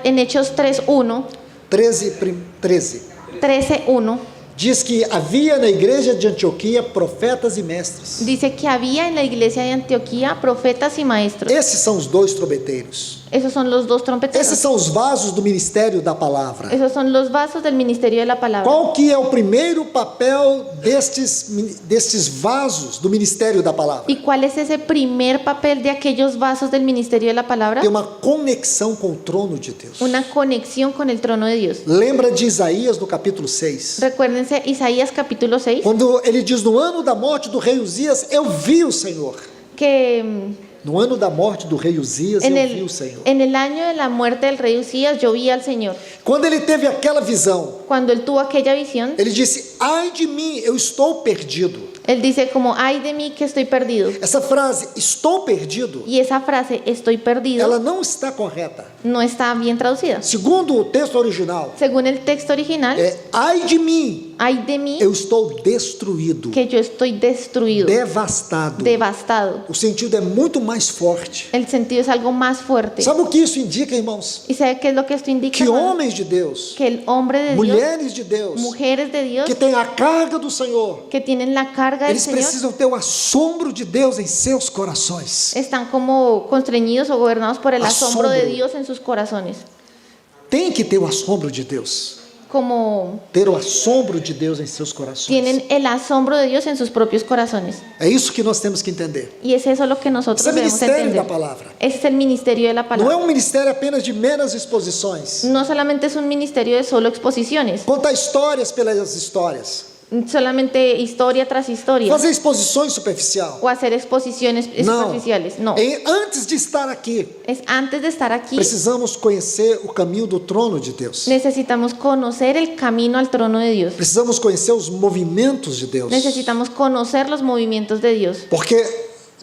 En Hechos 3:1, 13:1, Diz que havia na igreja de Antioquia profetas e mestres. dice que había en la iglesia de Antioquía profetas y maestros. Esses são os 2 trombeteiros. Esos son los 2 Esses trompeteros. são os vasos do ministério da palavra. Esos son los vasos del ministerio de la palabra. Qual que é o primeiro papel destes vasos do ministério da palavra? ¿Y cuál es ese primer papel de aquellos vasos del ministerio de la palabra? Ter uma conexão com o trono de Deus. Una conexión con el trono de Dios. Lembra de Isaías no capítulo 6? Recuérdense Isaías capítulo 6, Quando ele diz, no ano da morte do rei Uzias, eu vi o Senhor. que No ano da morte do rei Uzias, eu vi o Senhor. en el año de la muerte del rey Usías yo vi al Señor. Quando ele teve aquela visão, Cuando él tuvo aquella visión, ele disse, ai de mim, eu estou perdido. él dice como, ay de mí que estoy perdido. Essa frase, estou perdido, Y esa frase, estoy perdido, ela não está correta. no está bien traducida. Segundo o texto original, Según el texto original, é ai de mim, ay de mí eu estou destruído, que yo estoy destruido, devastado. devastado. O sentido é muito mais forte. El sentido es algo más fuerte. Sabe o que isso indica, irmãos? ¿Y sabe qué es lo que esto indica? Que hermano? homens de Deus, Que el hombre de Dios, mulheres de Deus, mujeres de Dios, que têm a carga do Senhor, que tienen la carga del eles Señor, precisam ter o assombro de Deus em seus corações. están como constreñidos o gobernados por el asombro de Asombro. Dios en sus corazones. Tem que ter o assombro de Deus. Como Ter o assombro de Deus em seus corações. tienen el asombro de Dios en sus propios corazones. É isso que nós temos que entender. Y es eso lo que nosotros Esse é o debemos ministério entender. da palavra. Ese es el ministerio de la Não é palabra. um ministério apenas de meras exposições. No solamente es un ministerio de solo exposiciones, Contar histórias pelas histórias. solamente historia tras historia fazer exposições superficial. o hacer exposiciones Não. superficiales. No, Antes de estar aqui, es antes de estar aquí, precisamos conhecer o caminho do trono de Deus. necesitamos conocer el camino al trono de Dios. Precisamos conhecer os movimentos de Deus. Necesitamos conocer los movimientos de Dios. Porque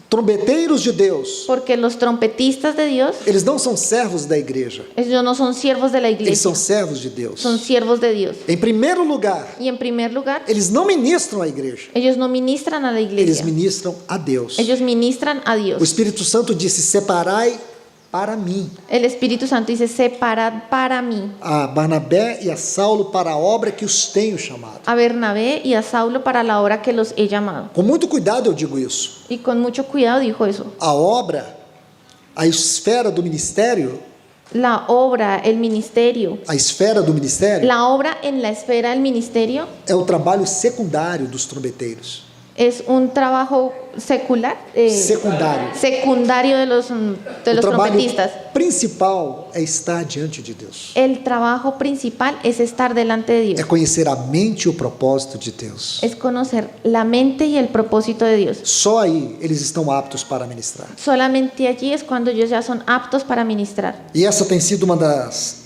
trombeteiros de Deus, Porque los trompetistas de Dios, eles não são servos da igreja, ellos no son siervos de la eles iglesia, são servos de Deus. son siervos de Dios. Em primeiro lugar, Y en primer lugar, eles não ministram à igreja, ellos no ministran a la eles iglesia, ministram a Deus. ellos ministran a O Dios. Espírito Santo disse: separai para mim El Espíritu Santo dice, separad para mí a Barnabé e a Saulo para a obra que os tenho chamado. a Bernabé y a Saulo para la obra que los he llamado. Com muito cuidado eu digo isso. Y con mucho cuidado dijo eso. A obra, a esfera do ministério, La obra, el ministerio, a esfera do ministério la obra en la esfera del ministerio é o trabalho secundário dos trombeteiros. es un trabajo secular, Secundário. secundario de los O trabalho trompetistas. principal é estar diante de Deus. El trabajo principal es estar delante de É Dios, conhecer a mente e o propósito de Deus. es conocer la mente y el propósito de Dios. Só aí eles estão aptos para ministrar. Solamente allí es cuando ellos ya son aptos para ministrar. E essa tem sido uma das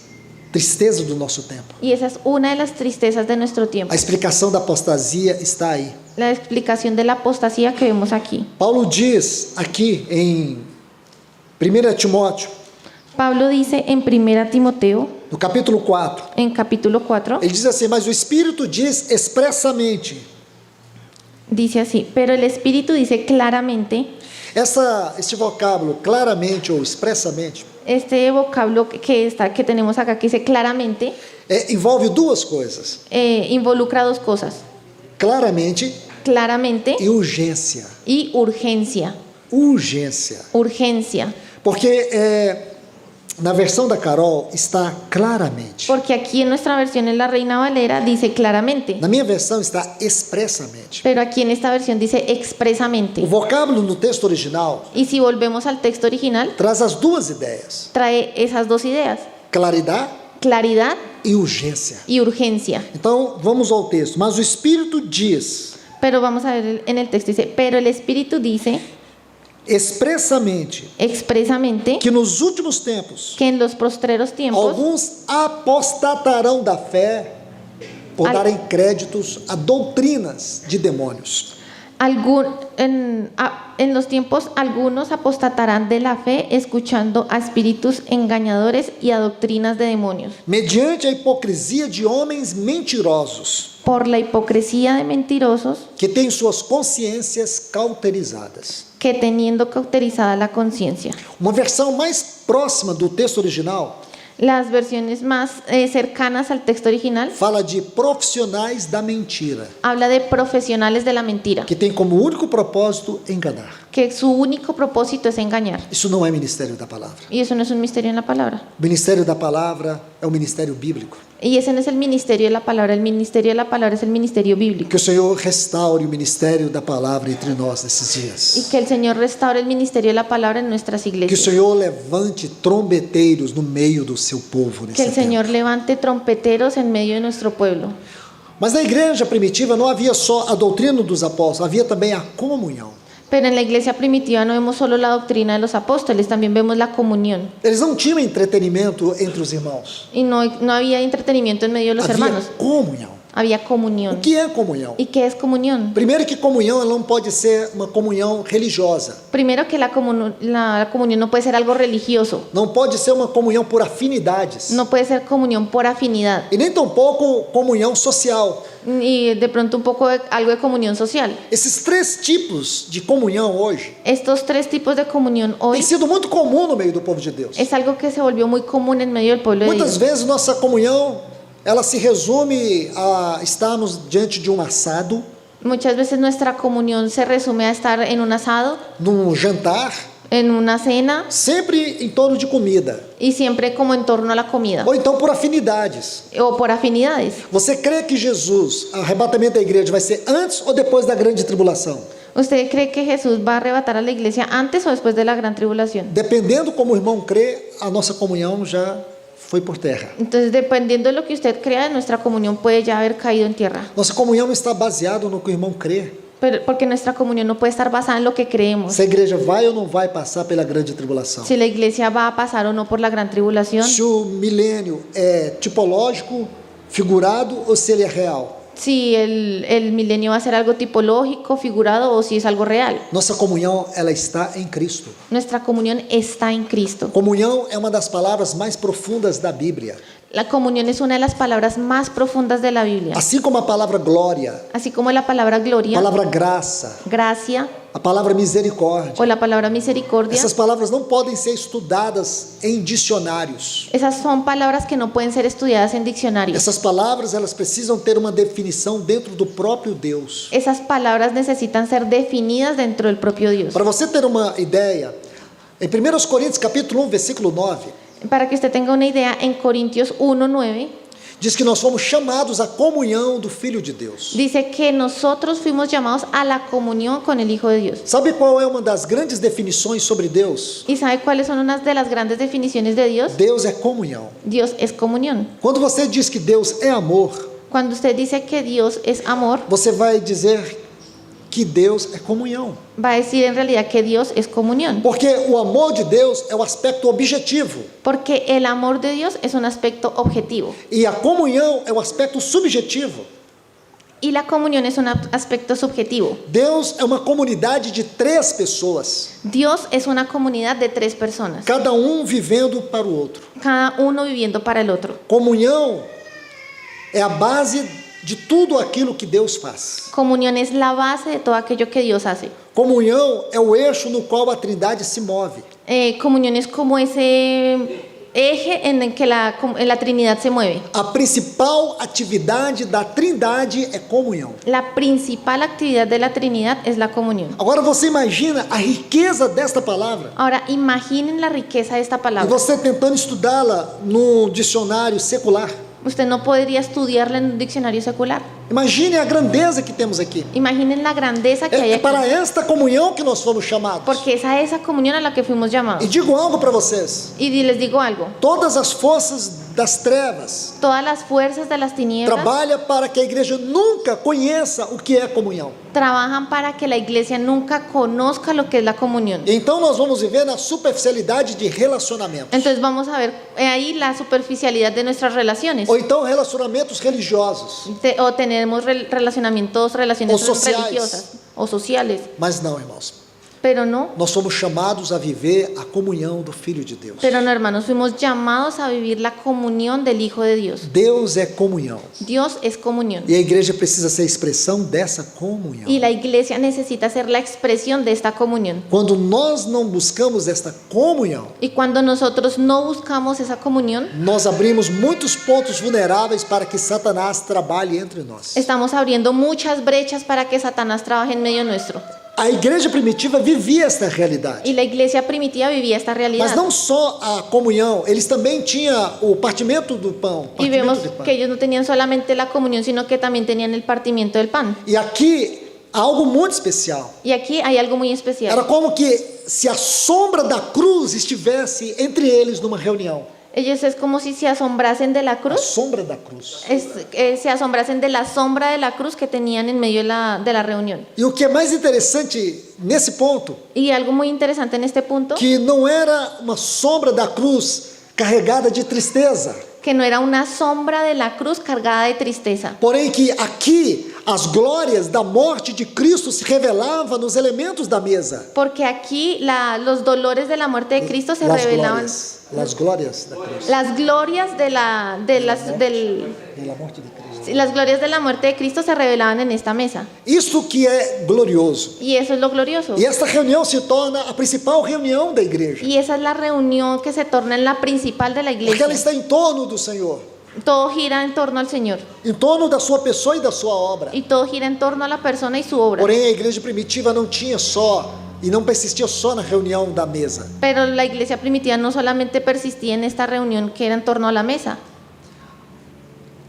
tristezas do nosso tempo. Y esa es una de las tristezas de nuestro tiempo. A explicação da apostasia está aí. La explicación de la apostasía que vemos aquí. Paulo diz aqui em 1 Timóteo, Pablo dice en 1 Timoteo, no capítulo 4, en capítulo 4, ele diz assim: mas o Espírito diz expressamente. dice así, pero el Espíritu dice claramente, Este vocábulo, claramente ou expressamente, este vocablo que tenemos acá, que dice claramente, envolve duas coisas: involucra dos cosas, claramente claramente e urgência. y urgencia, Urgência. urgencia. Porque na versão da Carol está claramente. Porque aquí en nuestra versión en la Reina Valera dice claramente, Na minha versão está expressamente. pero aquí en esta versión dice expresamente. O vocábulo no texto original Y si volvemos al texto original, traz as duas ideias: trae esas dos ideas, claridade claridad e urgência. y urgencia. Então, vamos ao texto. Mas o Espírito diz Pero vamos a ver en el texto, dice, pero el Espíritu dice expressamente expresamente que nos últimos tempos que en los postreros tiempos alguns apostatarão da fé por darem créditos a doutrinas de demônios. en los tiempos algunos apostatarán de la fe escuchando a espíritus engañadores y a doctrinas de demonios, Mediante a hipocrisia de homens mentirosos, por la hipocresía de mentirosos que têm suas consciências cauterizadas. que teniendo cauterizada la conciencia. Uma versão mais próxima do texto original Las versiones más cercanas al texto original fala de profissionais da mentira, habla de profesionales de la mentira, que tem como único propósito enganar. que su único propósito es engañar. Isso não é ministério da palavra. Y eso no es un misterio en la palabra. O ministério da palavra é o ministério bíblico. Y ese no es el ministerio de la palabra. El ministerio de la palabra es el ministerio bíblico. Que o Senhor restaure o ministério da palavra entre nós nesses Y dias. que el Señor restaure el ministerio de la palabra en nuestras Que o iglesias. Senhor levante trombeteiros no meio do seu povo Que nesse el tempo. Señor levante trompeteros en medio de nuestro pueblo. Mas na igreja primitiva não havia só a doutrina dos apóstolos, havia também a comunhão. Pero en la iglesia primitiva no vemos solo la doctrina de los apóstoles, también vemos la comunión. Eles não tinham entretenimento entre os irmãos. Y no había entretenimiento en medio de los Havia hermanos, comunhão. había O comunión. que é comunhão? ¿Y qué es comunión? Primeiro que comunhão ela não pode ser uma comunhão religiosa. Primero que la comunión no puede ser algo religioso, Não pode ser uma comunhão por afinidades. no puede ser comunión por afinidad, E nem tampouco comunhão social. y de pronto un poco algo de comunión social. Esses três tipos de comunhão hoje Estos tres tipos de comunión tem hoy sido muito comum no meio do povo de Deus. es algo que se volvió muy común en medio del pueblo de Muitas Dios. vezes nossa comunhão ela se resume a estarmos diante de um assado, Muchas veces nuestra comunión se resume a estar en un asado, num jantar, en una cena sempre em torno de comida, y siempre como en torno a la comida ou então por afinidades. o por afinidades. Você crê que Jesus, o arrebatamento da igreja, vai ser antes ou depois da grande tribulação? ¿Usted cree que Jesús va a arrebatar a la iglesia antes o después de la gran tribulación? Dependendo como o irmão crê, a nossa comunhão já foi por terra. Entonces, dependiendo de lo que usted crea, nuestra comunión puede ya haber caído en tierra. Nossa comunhão está baseada no que o irmão crê. Pero, porque nuestra comunión no puede estar basada en lo que creemos. Se a igreja vai ou não vai passar pela grande tribulação. Si la iglesia va a pasar o no por la gran tribulación. Se o milênio é tipológico, figurado ou se ele é real. Si el milenio va a ser algo tipológico, figurado o si es algo real. Nossa comunhão, ela está em Cristo. Nuestra comunión está en Cristo. Comunhão é uma das palavras mais profundas da Bíblia. La comunión es una de las palabras más profundas de la Biblia. Assim como a palavra glória, Así como la palabra a gloria, palavra graça, gracia a palavra misericórdia. o la palabra misericordia. Essas palavras não podem ser estudadas em dicionários. Esas son palabras que no pueden ser estudiadas en diccionarios. Essas palavras, elas precisam ter uma definição dentro do próprio Deus. Esas palabras necesitan ser definidas dentro del propio Dios. Para você ter uma ideia, em 1 Coríntios capítulo 1, versículo 9, Para que usted tenga una idea, en Corintios 1:9 diz que nós fomos chamados à comunhão do Filho de Deus. dice que nosotros fuimos llamados a la comunión con el Hijo de Dios. Sabe qual é uma das grandes definições sobre Deus? ¿Y sabe cuáles son unas de las grandes definiciones de Dios? Deus é comunhão. Dios es comunión. Quando você diz que Deus é amor, Cuando usted dice que Dios es amor, você vai dizer que Deus é comunhão. va a decir en realidad que Dios es comunión. Porque o amor de Deus é o aspecto objetivo Porque el amor de Dios es un aspecto objetivo e a comunhão é o aspecto subjetivo. y la comunión es un aspecto subjetivo. Deus é uma comunidade de 3 pessoas, Dios es una comunidad de 3 personas, cada um vivendo para o outro. cada uno viviendo para el otro. Comunhão é a base de tudo aquilo que Deus faz. Comunión es la base de todo aquello que Dios hace. Comunhão é o eixo no qual a Trindade se move. Comunión es como ese eje en el que la Trinidad se mueve. A principal atividade da Trindade é comunhão. La principal actividad de la Trinidad es la comunión. Agora você imagina a riqueza desta palavra Ahora, imaginen la riqueza de esta e palabra. você tentando estudá-la no dicionário secular. Usted no podría estudiarla en un diccionario secular. Imagine a grandeza que temos aqui. Imaginen la grandeza que hay É aquí. para esta comunhão que nós fomos chamados. Porque es a esa comunión a la que fuimos E llamados. digo algo para vocês: Y les digo algo. todas as forças das trevas Todas las fuerzas de las tinieblas trabalham para que a igreja nunca conheça o que é comunhão. trabajan para que la iglesia nunca conozca lo que es la comunión. E então nós vamos viver na superficialidade de relacionamentos. Entonces vamos a ver ahí la superficialidad de nuestras relaciones. Ou então relacionamentos religiosos. O tenemos relaciones O sociais. religiosas o sociales. Mas não, irmãos. Pero no, Nós somos chamados a viver a comunhão do Filho de Deus. pero no, hermanos, fuimos llamados a vivir la comunión del Hijo de Dios. Deus é comunhão. Dios es comunión. E a igreja precisa ser a expressão dessa comunhão. Y la iglesia necesita ser la expresión de esta comunión. Quando nós não buscamos esta comunhão, Y cuando nosotros no buscamos esa comunión, nós abrimos muitos pontos vulneráveis para que Satanás trabalhe entre nós. estamos abriendo muchas brechas para que Satanás trabaje en medio nuestro. A igreja primitiva vivia esta realidade. Y la iglesia primitiva vivía esta Mas realidad. não só a comunhão, eles também tinham o partimento do pão. Y Partimento vemos de pão. que ellos no tenían solamente la comunión, sino que también tenían el partimiento del pan. E aqui há algo muito especial. Y aquí hay algo muy especial. Era como que se a sombra da cruz estivesse entre eles numa reunião. Ellos es como si se asombrasen de la A cruz, sombra da cruz. se asombrasen de la sombra de la cruz que tenían en medio de la reunión. E o que é mais interessante nesse ponto, Y algo muy interesante en este punto, que não era uma sombra da cruz carregada de tristeza, que no era una sombra de la cruz cargada de tristeza, porém que aqui as glórias da morte de Cristo se revelavam nos elementos da mesa. porque aquí los dolores de la muerte de Cristo se revelaban. Las glórias da cruz. Las glorias de la morte de Cristo. las glorias de la muerte de Cristo se revelaban en esta mesa. Isso que é glorioso. Y eso es lo glorioso. E esta reunião se torna a principal reunião da igreja. Y esa es la reunión que se torna en la principal de la Porque ela iglesia. está em torno do Senhor, Todo gira en torno al Señor. em torno da sua pessoa e da sua obra. Y todo gira en torno a la persona y su obra. Porém, a igreja primitiva não tinha só e não persistia só na reunião da mesa. Pero la iglesia primitiva no solamente persistía en esta reunión que era en torno a la mesa.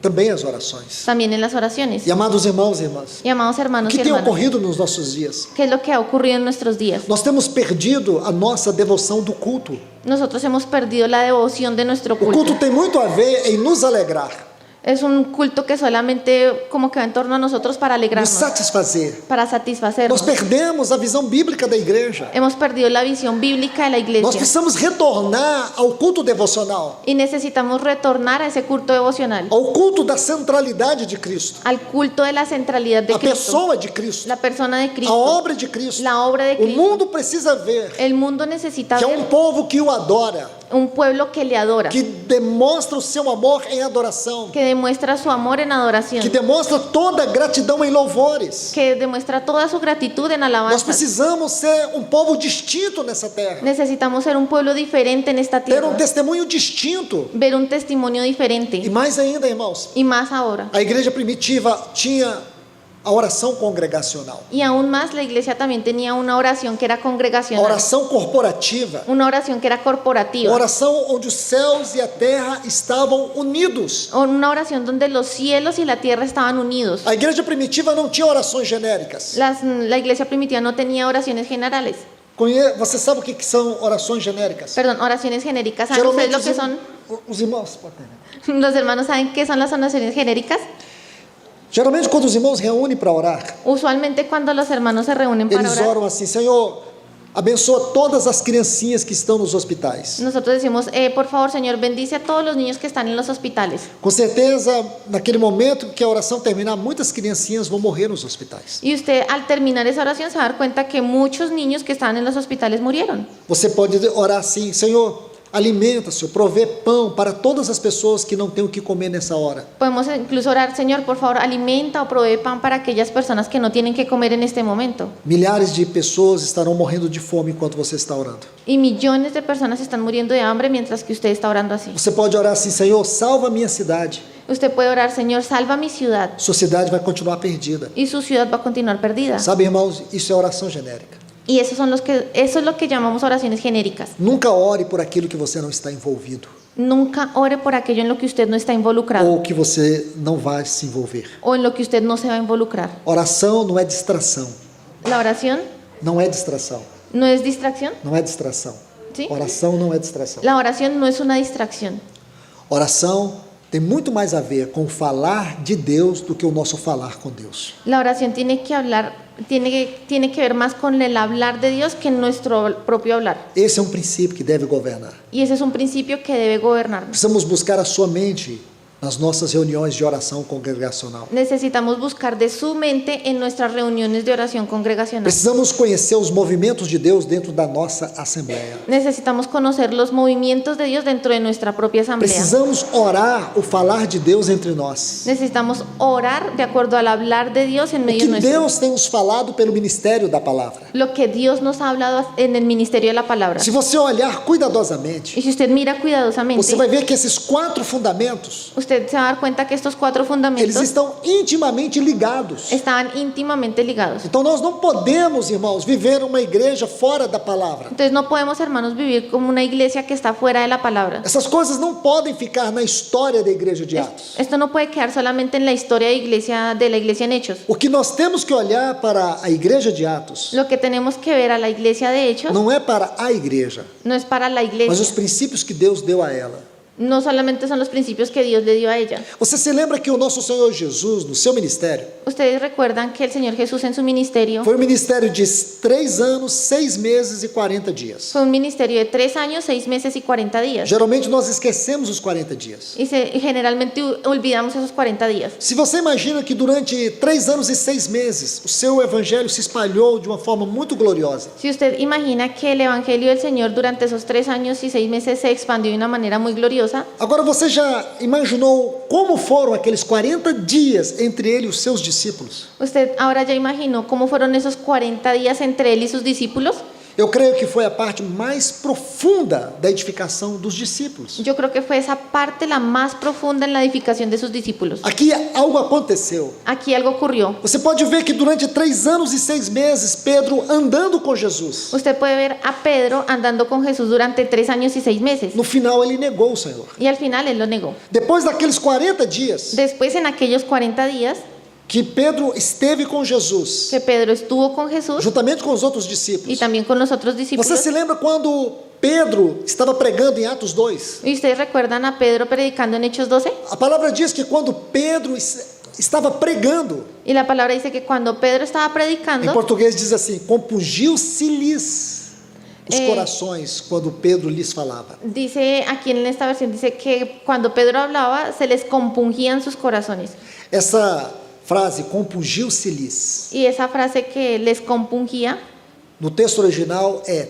também as orações. también en las oraciones. E amados irmãos e irmãs, Y amados o hermanos que y tem hermanas, ocorrido nos nossos dias? ¿qué es lo que ha ocurrido en nuestros días? Nós temos perdido a nossa devoção do culto. Nosotros hemos perdido la devoción de nuestro O culto culto. tem muito a ver em nos alegrar, Es un culto que solamente como que va en torno a nosotros para nos alegrarnos, satisfazer. para Nós satisfacernos. perdemos a visão bíblica da igreja. Hemos perdido la visión bíblica de la Nós iglesia precisamos retornar ao culto devocional, y necesitamos retornar a ese culto devocional, ao culto da centralidade de Cristo, al culto de la centralidad de a Cristo, pessoa de Cristo, la persona de a Cristo, obra de Cristo. la obra de O Cristo. mundo precisa ver El mundo necesita que é ver um povo que o adora, un pueblo que le adora, que demonstra o seu amor em adoração, que demuestra su amor en adoración, que demonstra toda a gratidão em louvores. que demuestra toda su gratitud en Nós alabanza. precisamos ser um povo distinto nessa terra, Necesitamos ser un pueblo diferente en esta ter tierra, um testemunho distinto. ver un testimonio E diferente. mais ainda, irmãos, Y más ahora. a igreja primitiva tinha a oração congregacional, Y aún más, la iglesia también tenía una oración que era a congregacional, oração corporativa, una oración que era a corporativa, oração onde os céus e a terra estavam unidos. o una oración donde los cielos y la tierra estaban unidos. A igreja primitiva não tinha orações genéricas. La iglesia primitiva no tenía oraciones generales, Você sabe o que são orações genéricas? perdón, oraciones genéricas. ¿Saben ustedes lo que son? os irmãos, Los hermanos saben qué son las oraciones genéricas. geralmente quando os irmãos reúnem para orar, Usualmente cuando los hermanos se reúnen para eles orar, oram assim: Senhor, abençoa todas as criancinhas que estão nos hospitais. nosotros decimos, por favor, Señor, bendice a todos los niños que están en los hospitales. Com certeza, naquele momento que a oração terminar, muitas criancinhas vão morrer nos hospitais. Y usted al terminar esa oración se va a dar cuenta que muchos niños que estaban en los hospitales murieron. Você pode orar assim: Senhor, alimenta, Senhor, provê pão para todas as pessoas que não têm o que comer nessa hora. Podemos incluso orar, Señor, por favor, alimenta o provee pan para aquellas personas que no tienen que comer en este momento. Milhares de pessoas estarão morrendo de fome enquanto você está orando. Y millones de personas están muriendo de hambre mientras que usted está orando así. Você pode orar assim: Senhor, salva a minha cidade. Usted puede orar, Señor, salva mi ciudad. Sua cidade vai continuar perdida. Y su ciudad va a continuar perdida. Sabe, irmãos, isso é oração genérica. Y eso es lo que llamamos oraciones genéricas. Nunca ore por aquilo que você não está envolvido, Nunca ore por aquello en lo que usted no está involucrado ou que você não vai se envolver. o en lo que usted no se va a involucrar. Oração não é distração. La oración Não é distração. no es distracción, Não é distração. ¿sí? Oração não é distração. La oración no es una distracción. Oração tem muito mais a ver com falar de Deus do que o nosso falar com Deus. La oración tiene que ver más con el hablar de Dios que nuestro propio hablar. Esse é um princípio que deve governar. Y ese es un principio que debe gobernarnos. Precisamos buscar a sua mente nas nossas reuniões de oração congregacional. Necesitamos buscar de su mente en nuestras reuniones de oración congregacional. Precisamos conhecer os movimentos de Deus dentro da nossa assembleia. Necesitamos conocer los movimientos de Dios dentro de nuestra propia asamblea. Precisamos orar o falar de Deus entre nós. Necesitamos orar de acuerdo al hablar de Dios en O medio que nuestro. Deus tem nos falado pelo ministério da palavra. Lo que Dios nos ha hablado en el ministerio de la palabra. Se você olhar cuidadosamente, Y si usted mira cuidadosamente, você vai ver que esses 4 fundamentos, usted se va a dar cuenta que estos 4 eles fundamentos estão intimamente ligados. estaban íntimamente ligados. Então nós não podemos, irmãos, viver uma igreja fora da palavra. Entonces no podemos, hermanos, vivir como una iglesia que está fuera de la palabra. Essas coisas não podem ficar na história da igreja de Atos. Esto no puede quedar solamente en la historia de la iglesia en Hechos. O que nós temos que olhar para a igreja de Atos Lo que tenemos que ver a la iglesia de Hechos não é para a igreja, no es para la mas os iglesia, princípios que Deus deu a ela. no solamente son los principios que Dios le dio a ella. Você se lembra que o nosso Senhor Jesus, no seu ministério, Ustedes recuerdan que el Señor Jesús en su ministerio foi um ministério de 3 anos, 6 meses e 40 dias. fue un ministerio de 3 años, 6 meses y 40 días. Geralmente nós esquecemos os 40 dias. Y generalmente olvidamos esos 40 días. Se você imagina que durante 3 anos e 6 meses o seu evangelho se espalhou de uma forma muito gloriosa. Si usted imagina que el Evangelio del Señor durante esos 3 años y 6 meses se expandió de una manera muy gloriosa, Agora você já imaginou como foram aqueles 40 dias entre ele e os seus discípulos? usted ahora ya imaginó cómo fueron esos 40 días entre él y sus discípulos. Eu creio que foi a parte mais profunda da edificação dos discípulos. Yo creo que fue esa parte la más profunda en la edificación de sus discípulos. Aqui algo aconteceu. Aquí algo ocurrió. Você pode ver que durante 3 anos e 6 meses, Pedro andando com Jesus. Usted puede ver a Pedro andando con Jesús durante 3 años y 6 meses. No final ele negou o Senhor. Y al final él lo negó. Depois daqueles 40 dias Después, en aquellos 40 días que Pedro esteve com Jesus, que Pedro estuvo con Jesús juntamente com os outros y discípulos. también con los otros Você discípulos. se lembra quando Pedro estava pregando em Atos 2? ¿Y ustedes recuerdan a Pedro predicando en Hechos 12? A palavra diz que quando Pedro estava pregando, Y la palabra dice que cuando Pedro estaba em predicando, português diz assim, compungiu-se-lhes os É. corações quando Pedro lhes falava. dice aquí en esta versión, dice que cuando Pedro hablaba se les compungían sus corazones. Essa frase, compungiu-se-lhes, Y esa frase que les compungía, no texto original é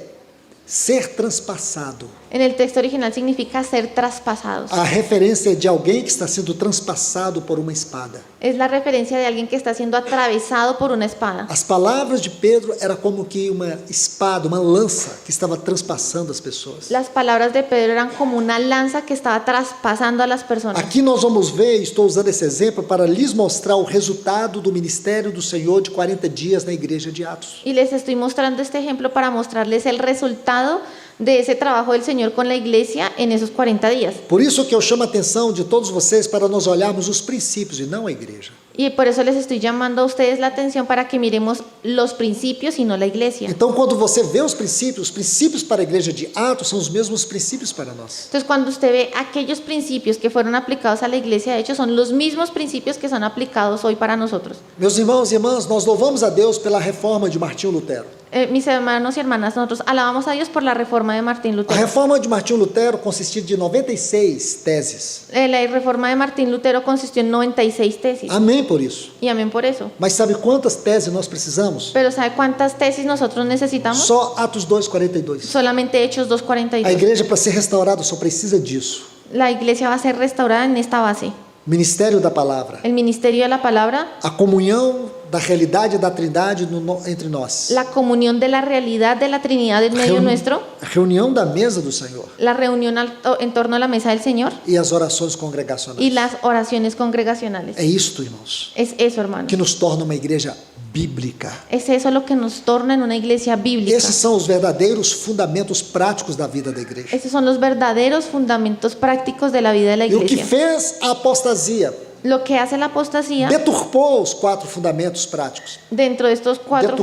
ser transpassado. en el texto original significa ser traspasados. A referência é de alguém que está sendo transpassado por uma espada. Es la referencia de alguien que está siendo atravesado por una espada. As palavras de Pedro era como que uma espada, uma lança que estava transpassando as pessoas. Las palabras de Pedro eran como una lanza que estaba traspasando a las personas. Aqui nós vamos ver, estou usando esse exemplo para lhes mostrar o resultado do ministério do Senhor de 40 dias na igreja de Atos. Y les estoy mostrando este ejemplo para mostrarles el resultado de ese trabajo del Señor con la iglesia en esos 40 días. Por isso que eu chamo a atenção de todos vocês para nós olharmos os princípios e não a igreja. Y por eso les estoy llamando a ustedes la atención para que miremos los principios y no la iglesia. Então, quando você vê os princípios para a igreja de Atos são os mesmos princípios para nós. Entonces, cuando usted ve aquellos principios que fueron aplicados a la iglesia, de hecho, son los mismos principios que son aplicados hoy para nosotros. Meus irmãos e irmãs, nós louvamos a Deus pela reforma de Martinho Lutero. Mis hermanos y hermanas, nosotros alabamos a Dios por la reforma de Martín A Lutero. reforma de Martinho Lutero consistia de 96 teses. La reforma de Martín Lutero consistió en 96 tesis. Amém por isso. Y amén por eso. Mas sabe quantas teses nós precisamos? Pero ¿sabe cuántas tesis nosotros necesitamos? Só Atos 2:42. Solamente Hechos A 2:42. igreja, para ser restaurada, só precisa disso. La iglesia va a ser restaurada en esta base. Ministério da palavra. El ministerio de la palabra, A comunhão da realidade da Trindade entre nós. la comunión de la realidad de la Trinidad en medio nuestro, A reunião da mesa do Senhor la reunión en torno a la mesa del Señor e as orações y congregacionais. las oraciones congregacionales. É isto, irmãos, Es eso, hermanos. que nos torna uma igreja bíblica. Es eso lo que nos torna en una iglesia bíblica. Esses são os verdadeiros fundamentos práticos da vida da igreja. Esos son los verdaderos fundamentos prácticos de la vida de la E o que iglesia. fez a apostasia Lo que hace la apostasía deturpou os 4 fundamentos práticos. dentro de estos cuatro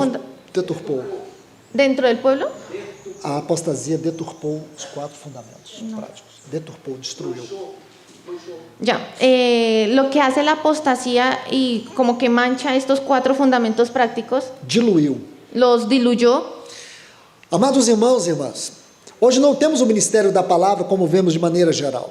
Deturpou. dentro del pueblo, A apostasia deturpou os 4 fundamentos práticos. Deturpou, destruiu. ya, lo que hace la apostasía y como que mancha estos 4 fundamentos prácticos, Diluiu. los diluyó. Amados irmãos e irmãs, hoje não temos o ministério da palavra como vemos de maneira geral.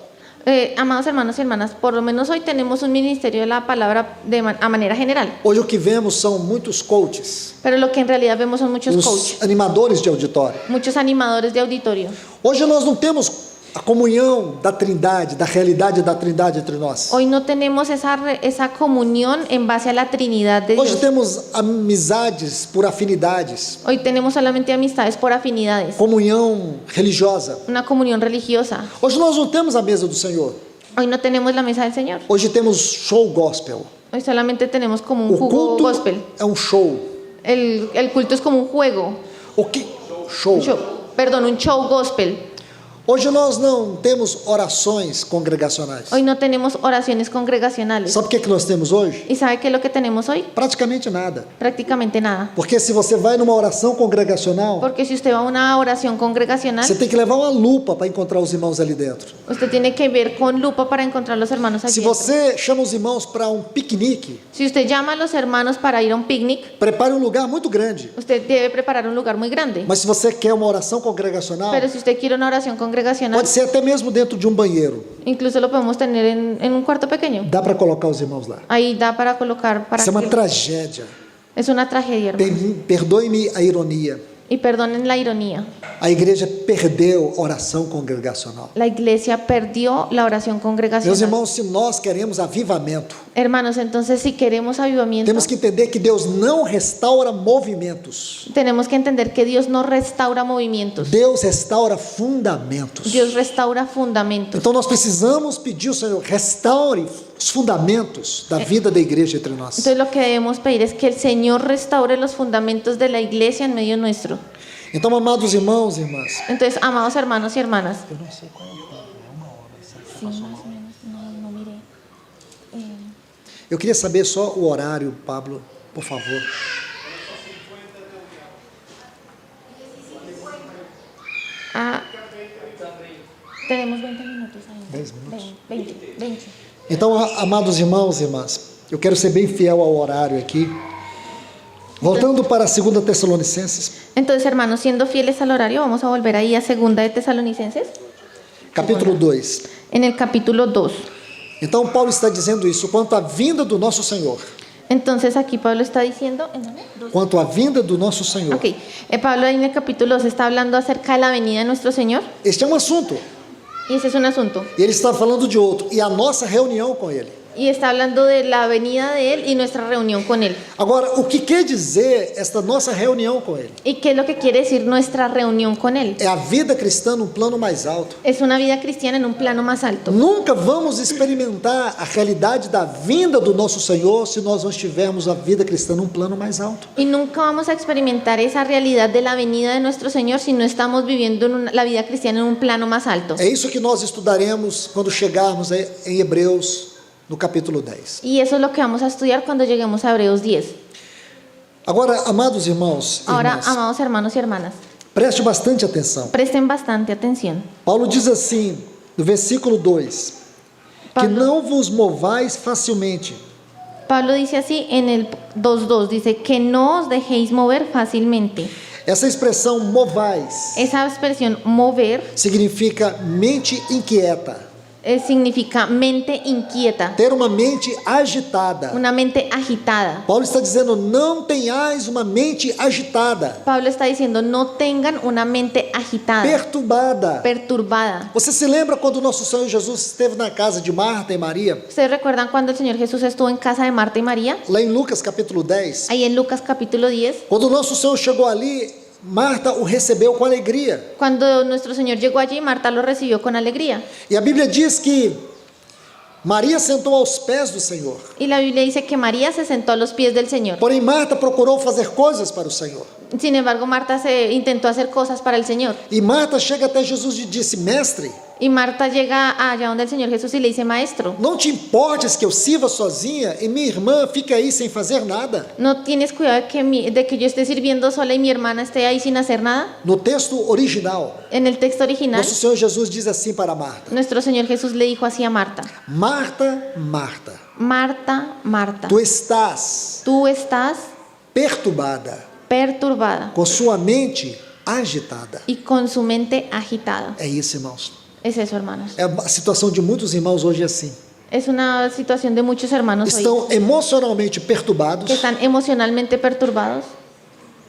Amados hermanos y hermanas, por lo menos hoy tenemos un ministerio de la palabra a manera general, Hoje o que vemos são muitos coaches, pero lo que en realidad vemos son muchos os coaches, animadores de auditório. muchos animadores de auditorio. Hoje nós não temos a comunhão da Trindade, da realidade da Trindade entre nós. Hoy no tenemos esa comunión en base a la Trinidad de Hoje Dios. temos amizades por afinidades, Hoy tenemos solamente amistades por afinidades, comunhão religiosa. una comunión religiosa. Hoje nós não temos a mesa do Senhor. Hoy no tenemos la mesa del Señor. Hoje temos show gospel. Hoy solamente tenemos como un O jugo culto gospel. é um show. El culto es como un juego. O que? Show. Un show gospel. Hoje nós não temos orações congregacionais. Hoy no tenemos oraciones congregacionales. Sabe o que nós temos hoje? ¿Y sabe qué es lo que tenemos hoy? Praticamente nada. Prácticamente nada. Porque se você vai numa oração congregacional, Porque si usted va a una oración congregacional, você tem que levar uma lupa para encontrar os irmãos ali dentro. usted tiene que ver con lupa para encontrar los hermanos allí Se dentro. você chama os irmãos para um piquenique, Si usted llama a los hermanos para ir a un picnic, prepare um lugar muito grande. usted debe preparar un lugar muy grande. Mas se você quer uma oração congregacional, Pero si usted quiere una oración congregacional, pode ser até mesmo dentro de um banheiro. incluso lo podemos tener en un cuarto pequeño. Dá para colocar os irmãos lá. Ahí da para colocar para Isso é uma que- tragédia. Es una tragedia, hermano. Perdoe-me a ironia. Y perdonen la ironía. A igreja perdeu a oração congregacional. La iglesia perdió la oración Meus congregacional. irmãos, se nós queremos avivamento, Hermanos, entonces si queremos avivamiento, temos que entender que Deus não restaura movimentos. tenemos que entender que Dios no restaura movimientos, Deus restaura fundamentos. Dios restaura fundamentos. Então nós precisamos pedir ao Senhor, restaure os fundamentos da vida da igreja entre nós. Entonces lo que debemos pedir es que el Señor restaure los fundamentos de la iglesia en medio nuestro. Então, amados irmãos e irmãs, Entonces, amados hermanos y hermanas, eu não sei qual é o tempo, é 1 hora. sí, más o menos, no miré. Eu queria saber só o horário, Pablo, por favor. Tenemos 20 minutos ainda. 10 minutos. 20. Então, amados irmãos e irmãs, eu quero ser bem fiel ao horário aqui. Voltando para 2 Tessalonicenses, Entonces, hermanos, siendo fieles al horario, vamos a volver ahí a 2 de Tesalonicenses, capítulo 2. en el capítulo 2. Então, Paulo está dizendo isso quanto à vinda do nosso Senhor. Entonces, aquí Pablo está diciendo, ¿en dónde? Quanto à vinda do nosso Senhor. Ok, Pablo ahí en el capítulo 2 está hablando acerca de la venida de nuestro Señor, Este é um assunto. y ese es un asunto. E ele está falando de outro. E a nossa reunião com ele. Y está hablando de la venida de Él y nuestra reunión con Él. Agora, o que quer dizer esta nossa reunião com ele? ¿Y qué es lo que quiere decir nuestra reunión con Él? É a vida cristã num plano mais alto. Es una vida cristiana en un plano más alto. Nunca vamos experimentar a realidade da vinda do nosso Senhor se nós não estivermos a vida cristã num plano mais alto. Y nunca vamos a experimentar esa realidad de la venida de nuestro Señor si no estamos viviendo la vida cristiana en un plano más alto. É isso que nós estudaremos quando chegarmos em Hebreus, no capítulo 10. Y eso es lo que vamos a estudiar cuando lleguemos a Hebreos 10. Agora, amados irmãos e Ahora, irmãs, amados hermanos y hermanas, preste bastante atenção. presten bastante atención. Paulo diz assim, no versículo 2, que Pablo- não vos movais facilmente. Pablo dice así en el 2.2, dice que no os dejéis mover fácilmente. Essa expressão movais Esa expresión mover significa mente inquieta, significa mente inquieta, ter uma mente agitada. una mente agitada. Paulo está dizendo, não tenhais uma mente agitada, Pablo está diciendo no tengan una mente agitada, perturbada. perturbada. Você se lembra quando o nosso Senhor Jesus esteve na casa de Marta e Maria? ¿Ustedes recuerdan cuando el Señor Jesús estuvo en casa de Marta y María? Lá em Lucas capítulo 10. Ahí en Lucas capítulo 10, Quando o nosso Senhor chegou ali, Marta o recebeu com alegria. cuando nuestro Señor llegó allí, Marta lo recibió con alegría. E a Bíblia diz que Maria sentou aos pés do Senhor. Y la Biblia dice que María se sentó a los pies del Señor. Porém, Marta procurou fazer coisas para o Senhor. Sin embargo, Marta se intentó hacer cosas para el Señor. E Marta chega até Jesus e disse, mestre, Y Marta llega allá donde el Señor Jesús y le dice, maestro, não te importes que eu sirva sozinha e minha irmã fique aí sem fazer nada? ¿no tienes cuidado de que yo esté sirviendo sola y mi hermana esté ahí sin hacer nada? No texto original, En el texto original, nosso Senhor Jesus diz assim para Marta, nuestro Señor Jesús le dijo así a Marta, Marta, Marta, Marta, Marta, tu estás tú estás perturbada, perturbada com sua mente agitada. y con su mente agitada. É isso, irmãos. Es eso, hermanos. É a situação de muitos irmãos hoje assim. Es una situación de muchos hermanos hoy Estão emocionalmente que perturbados, están emocionalmente perturbados,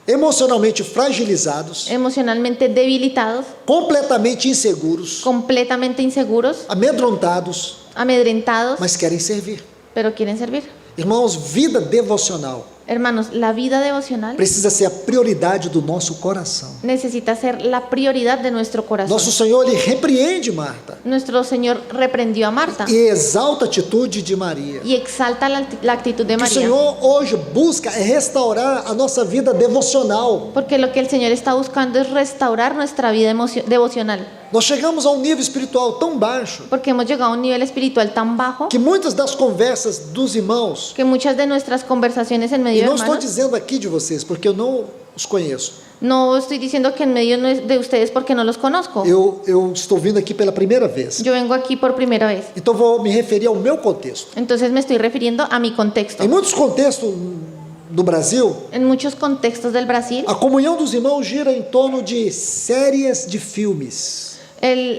emocionalmente fragilizados, emocionalmente debilitados, completamente inseguros, completamente inseguros, amedrontados, amedrentados, mas querem servir. pero quieren servir. Irmãos, vida devocional Hermanos, la vida devocional precisa ser a prioridade do nosso coração. necesita ser la prioridad de nuestro corazón. Nosso Senhor, Ele repreende Marta Nuestro Señor reprendió a Marta e exalta a atitude de Maria. y exalta la actitud de O que o María. Senhor hoje busca é restaurar a nossa vida devocional. Porque lo que el Señor está buscando es restaurar nuestra vida devocional. Nós chegamos a um nível espiritual tão baixo Porque hemos llegado a un nivel espiritual tan bajo que muitas das conversas dos irmãos, que muchas de nuestras conversaciones en e medio de não estou hermanos, dizendo aqui de vocês, porque eu não os conheço. no estoy diciendo que en medio de ustedes porque no los conozco. Eu estou vindo aqui pela primeira vez. Yo vengo aquí por primera vez. Então vou me referir ao meu contexto. Entonces me estoy refiriendo a mi contexto. Em muitos contextos do Brasil, En muchos contextos del Brasil, a comunhão dos irmãos gira em torno de séries de filmes,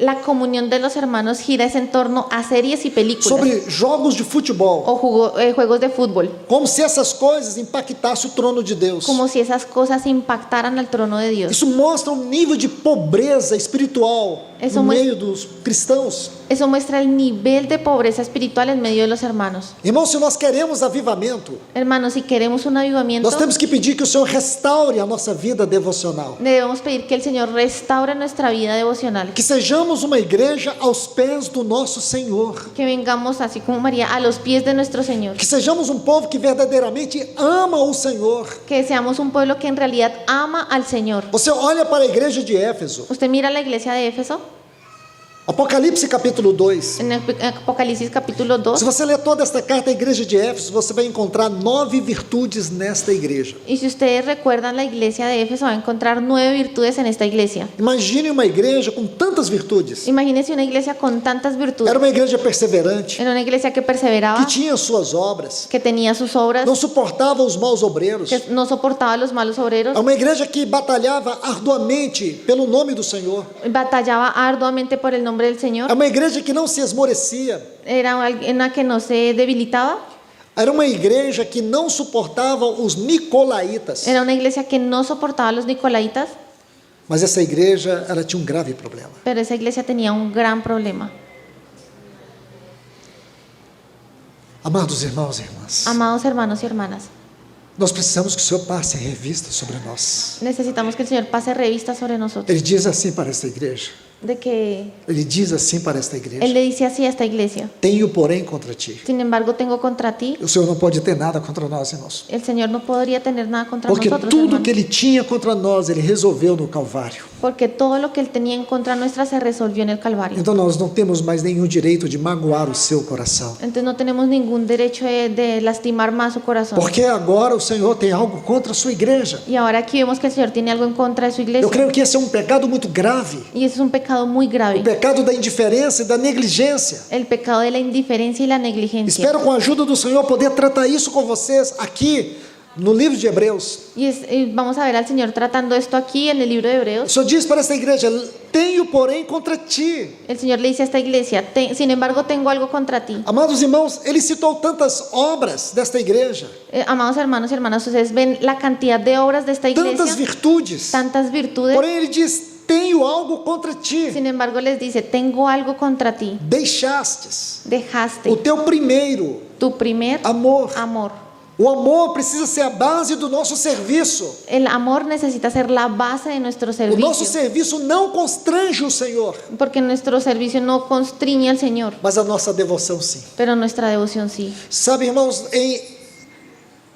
la comunión de los hermanos gira es en torno a series y películas sobre jogos de futebol, o juegos de fútbol, como se essas coisas impactassem o trono de Deus. como si esas cosas impactaran al trono de Dios. Isso mostra um nível de pobreza espiritual Isso no muestra- meio dos cristãos. Eso muestra el nivel de pobreza espiritual en medio de los hermanos. Irmãos, se nós queremos avivamento, Hermanos, si queremos un avivamiento, nós temos que pedir que o Senhor restaure a nossa vida devocional. debemos pedir que el Señor restaure nuestra vida devocional. Que sejamos uma igreja aos pés do nosso Senhor. Que vengamos, así como María, a los pies de nuestro Señor. Que sejamos um povo que verdadeiramente ama o Senhor. Que seamos un pueblo que en realidad ama al Señor. Você olha para a igreja de Éfeso, Usted mira la iglesia de Éfeso, Apocalipse capítulo 2. en Apocalipsis capítulo 2. Se você ler toda esta carta à igreja de Éfeso, você vai encontrar 9 virtudes nesta igreja. Y si ustedes recuerdan la iglesia de Éfeso, va a encontrar 9 virtudes en esta iglesia. Imagine uma igreja com tantas virtudes. Imagínense una iglesia con tantas virtudes. Era uma igreja perseverante, Era una iglesia que perseveraba, que tinha suas obras, que tenía sus obras, não suportava os maus obreiros. que no soportaba a los malos obreros, É uma igreja que batalhava arduamente pelo nome do Senhor. batallaba arduamente por el nombre del É Señor. uma igreja que não se esmorecia. Era una que no se debilitaba. Era uma igreja que não suportava os nicolaítas. Era una iglesia que no soportaba a los nicolaitas, Mas essa igreja, ela tinha um grave problema. pero esa iglesia tenía un gran problema. Amados irmãos e irmãs, Amados hermanos y hermanas, nós precisamos que o Senhor passe revista sobre nós. necesitamos que el Señor pase revista sobre nosotros. Ele diz assim para esta igreja. De que Ele diz assim para esta igreja: Él le dice así a esta iglesia: tenho, porém, contra ti. sin embargo, tengo contra ti. O Senhor não pode ter nada contra nós, irmãos. El Señor no podría tener nada contra Porque nosotros, tudo hermanos, que Ele tinha contra nós, Ele resolveu no Calvário. porque todo lo que Él tenía en contra nuestra se resolvió en el Calvario. Então nós não temos mais nenhum direito de magoar o seu coração. Entonces no tenemos ningún derecho de lastimar más su corazón. Porque agora o Senhor tem algo contra a sua igreja. Y ahora aquí vemos que el Señor tiene algo en contra de su Eu iglesia. creio que esse é um pecado muito grave. Y eso es un pecado muy O grave. pecado da indiferença e da negligência. El pecado de la indiferencia y la negligencia. Espero, com a ajuda do Senhor, poder tratar isso com vocês aqui no livro de Hebreus. Y vamos a ver al Señor tratando esto aquí en el libro de O Hebreos. Senhor diz para esta igreja: tenho, porém, contra ti. El Señor le dice a esta iglesia: sin embargo, tengo algo contra ti. Amados irmãos, ele citou tantas obras desta igreja, Amados hermanos y hermanas, ustedes ven la cantidad de obras de esta tantas iglesia, virtudes. tantas virtudes. Porém, ele diz: tenho algo contra ti. Sin embargo, les dice: tengo algo contra ti. Deixastes Dejaste o teu primeiro tu primer amor. amor. O amor precisa ser a base do nosso serviço. El amor necesita ser la base de nuestro O nosso servicio, serviço não constrange o Senhor, porque nuestro servicio no constriñe al Señor, mas a nossa devoção sim. pero nuestra devoción sí. Sabe, irmãos,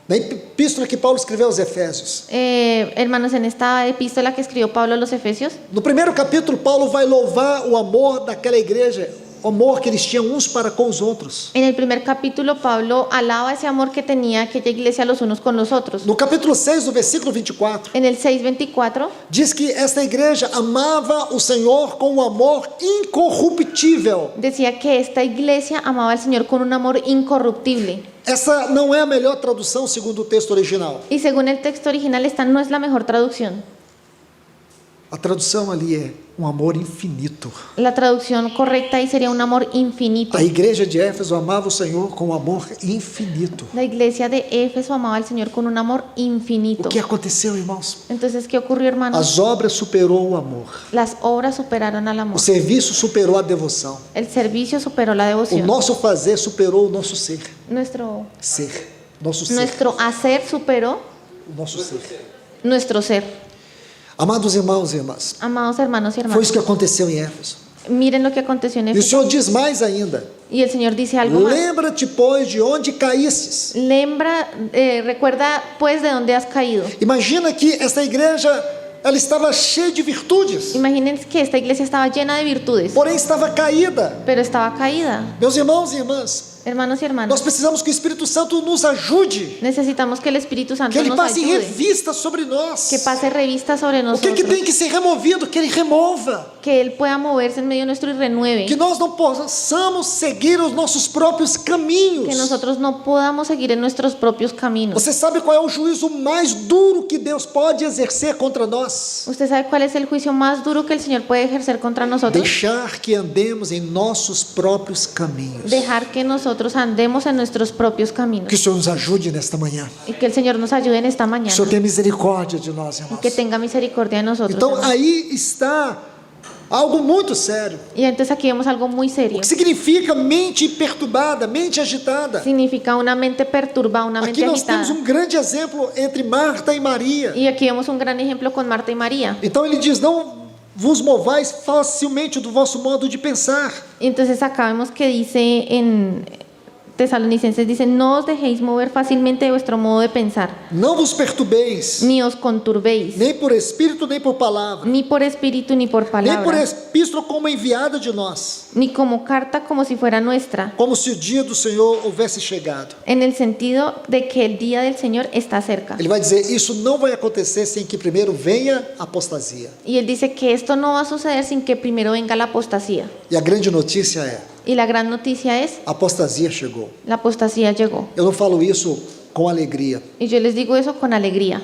na epístola que Paulo escreveu aos Efésios, Hermanos, en esta epístola que escribió Pablo a los Efesios, no primeiro capítulo, Paulo vai louvar o amor daquela igreja, o amor que eles tinham uns para com os outros. en el primer capítulo Pablo alaba ese amor que tenía aquella iglesia los unos con los otros. No capítulo 6, no versículo 24, En el 6:24 diz que esta igreja amava o Senhor com um amor incorruptível. decía que esta iglesia amaba al Señor con un amor incorruptible. Essa não é a melhor tradução segundo o texto original. Y según el texto original, esta no es la mejor traducción. A tradução ali é um amor infinito. La traducción correcta ahí sería un amor infinito. A igreja de Éfeso amava o Senhor com um amor infinito. La iglesia de Éfeso amaba al Señor con un amor infinito. O que aconteceu, irmãos? Entonces, ¿qué ocurrió, hermanos? As obras superou o amor. Las obras superaron al O amor. serviço superou a devoção. El servicio superó la O devoción. nosso fazer superou o nosso ser. Nuestro Nosso ser. hacer superó O nosso ser. nuestro ser. Amados irmãos e irmãs, Amados hermanos y foi hermanas, isso que aconteceu em Éfeso. miren lo que aconteció en E o Éfeso. Senhor diz mais ainda: Y el Señor dice algo más. lembra-te, pois, de onde caístes. Recuerda pues de dónde has caído. Imagina que esta igreja, ela estava cheia de virtudes, Imagínense que esta iglesia estaba llena de virtudes, porém estava caída. pero estaba caída. Meus irmãos e irmãs, Hermanos y nós hermanas, precisamos que o Espírito Santo nos ajude, necesitamos que el Espíritu que Santo Ele nos passe ayude, revista sobre nós. que pase revista sobre O que nosotros, tem que ser removido, que Ele remova. que Él pueda moverse en medio nuestro y renueve, Que nós não possamos seguir os nossos próprios caminhos. que nosotros no podamos seguir en nuestros propios caminos. Você sabe qual é o juízo mais duro que Deus pode exercer contra nós? ¿Usted sabe cuál es el juicio más duro que el Señor puede ejercer contra nosotros? Deixar que andemos em nossos próprios caminhos. Dejar que nosotros andemos en nuestros propios caminos. Que o Senhor nos ajude nesta manhã. Y que el Señor nos ayude en esta Que o mañana. Senhor tenha misericórdia de nós, Y irmãos. que tenga misericordia de nosotros. Então hermanos. aí está Algo muito sério. Y entonces aquí vemos algo muy O serio. que significa mente perturbada, mente agitada. Significa una mente perturbada, una Aqui mente nós temos agitada. grande exemplo entre Marta e Maria. Y aquí vemos un gran ejemplo con Marta y María. Então ele diz: não vos movais facilmente do vosso modo de pensar. Y entonces acá vemos que dice en Tesalonicenses, dice, no os dejéis mover fácilmente de vuestro modo de pensar, Não vos perturbeis, ni os conturbéis, nem por espírito, nem por palavra, ni por espíritu, ni por nem por palabra, epístola como enviada de nós, ni como carta como si fuera nuestra, como se o dia do Senhor houvesse chegado. en el sentido de que el día del Señor está cerca. Ele vai dizer: isso não vai acontecer sem que primeiro venha a apostasia. Y él dice que esto no va a suceder sin que primero venga la apostasía. E a grande notícia é: Y la gran noticia es, a apostasia chegou. la apostasía llegó. Eu não falo isso com alegria, Y yo les digo eso con alegría,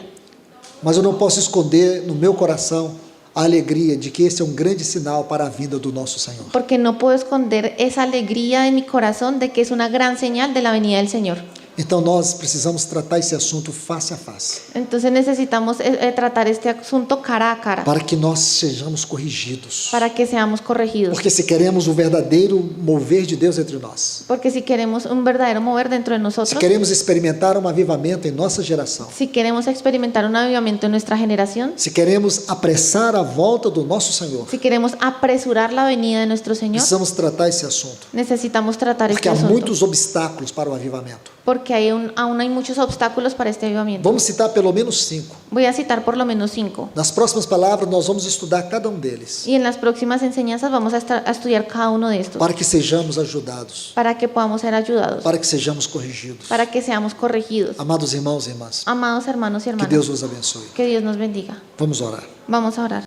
mas eu não posso esconder no meu coração a alegria de que esse é um grande sinal para a vinda do nosso Senhor. porque no puedo esconder esa alegría en mi corazón de que es una gran señal de la venida del Señor. Então nós precisamos tratar esse assunto face a face, Entonces necesitamos tratar este asunto cara a cara para que nós sejamos corrigidos. para que seamos corregidos. Porque se queremos o verdadeiro mover de Deus entre nós, Porque si queremos un verdadero mover dentro de se nosotros, queremos experimentar um avivamento em nossa geração, si queremos experimentar un avivamiento en nuestra generación, se queremos apressar a volta do nosso Senhor, si queremos apresurar la venida de nuestro Señor, precisamos tratar esse assunto, necesitamos tratar porque este há asunto. muitos obstáculos para o avivamento. Porque aún hay muchos obstáculos para este avivamiento. Vamos citar pelo menos 5. Voy a citar por lo menos 5. Nas próximas palavras, nós vamos estudar cada um deles, Y en las próximas enseñanzas vamos a estudiar cada uno de estos para que sejamos ajudados, para que podamos ser ayudados, para que sejamos corrigidos. para que seamos corregidos. Amados irmãos e irmãs, Amados hermanos y que hermanas, Deus os abençoe. que Dios nos bendiga. Vamos orar. Vamos a orar.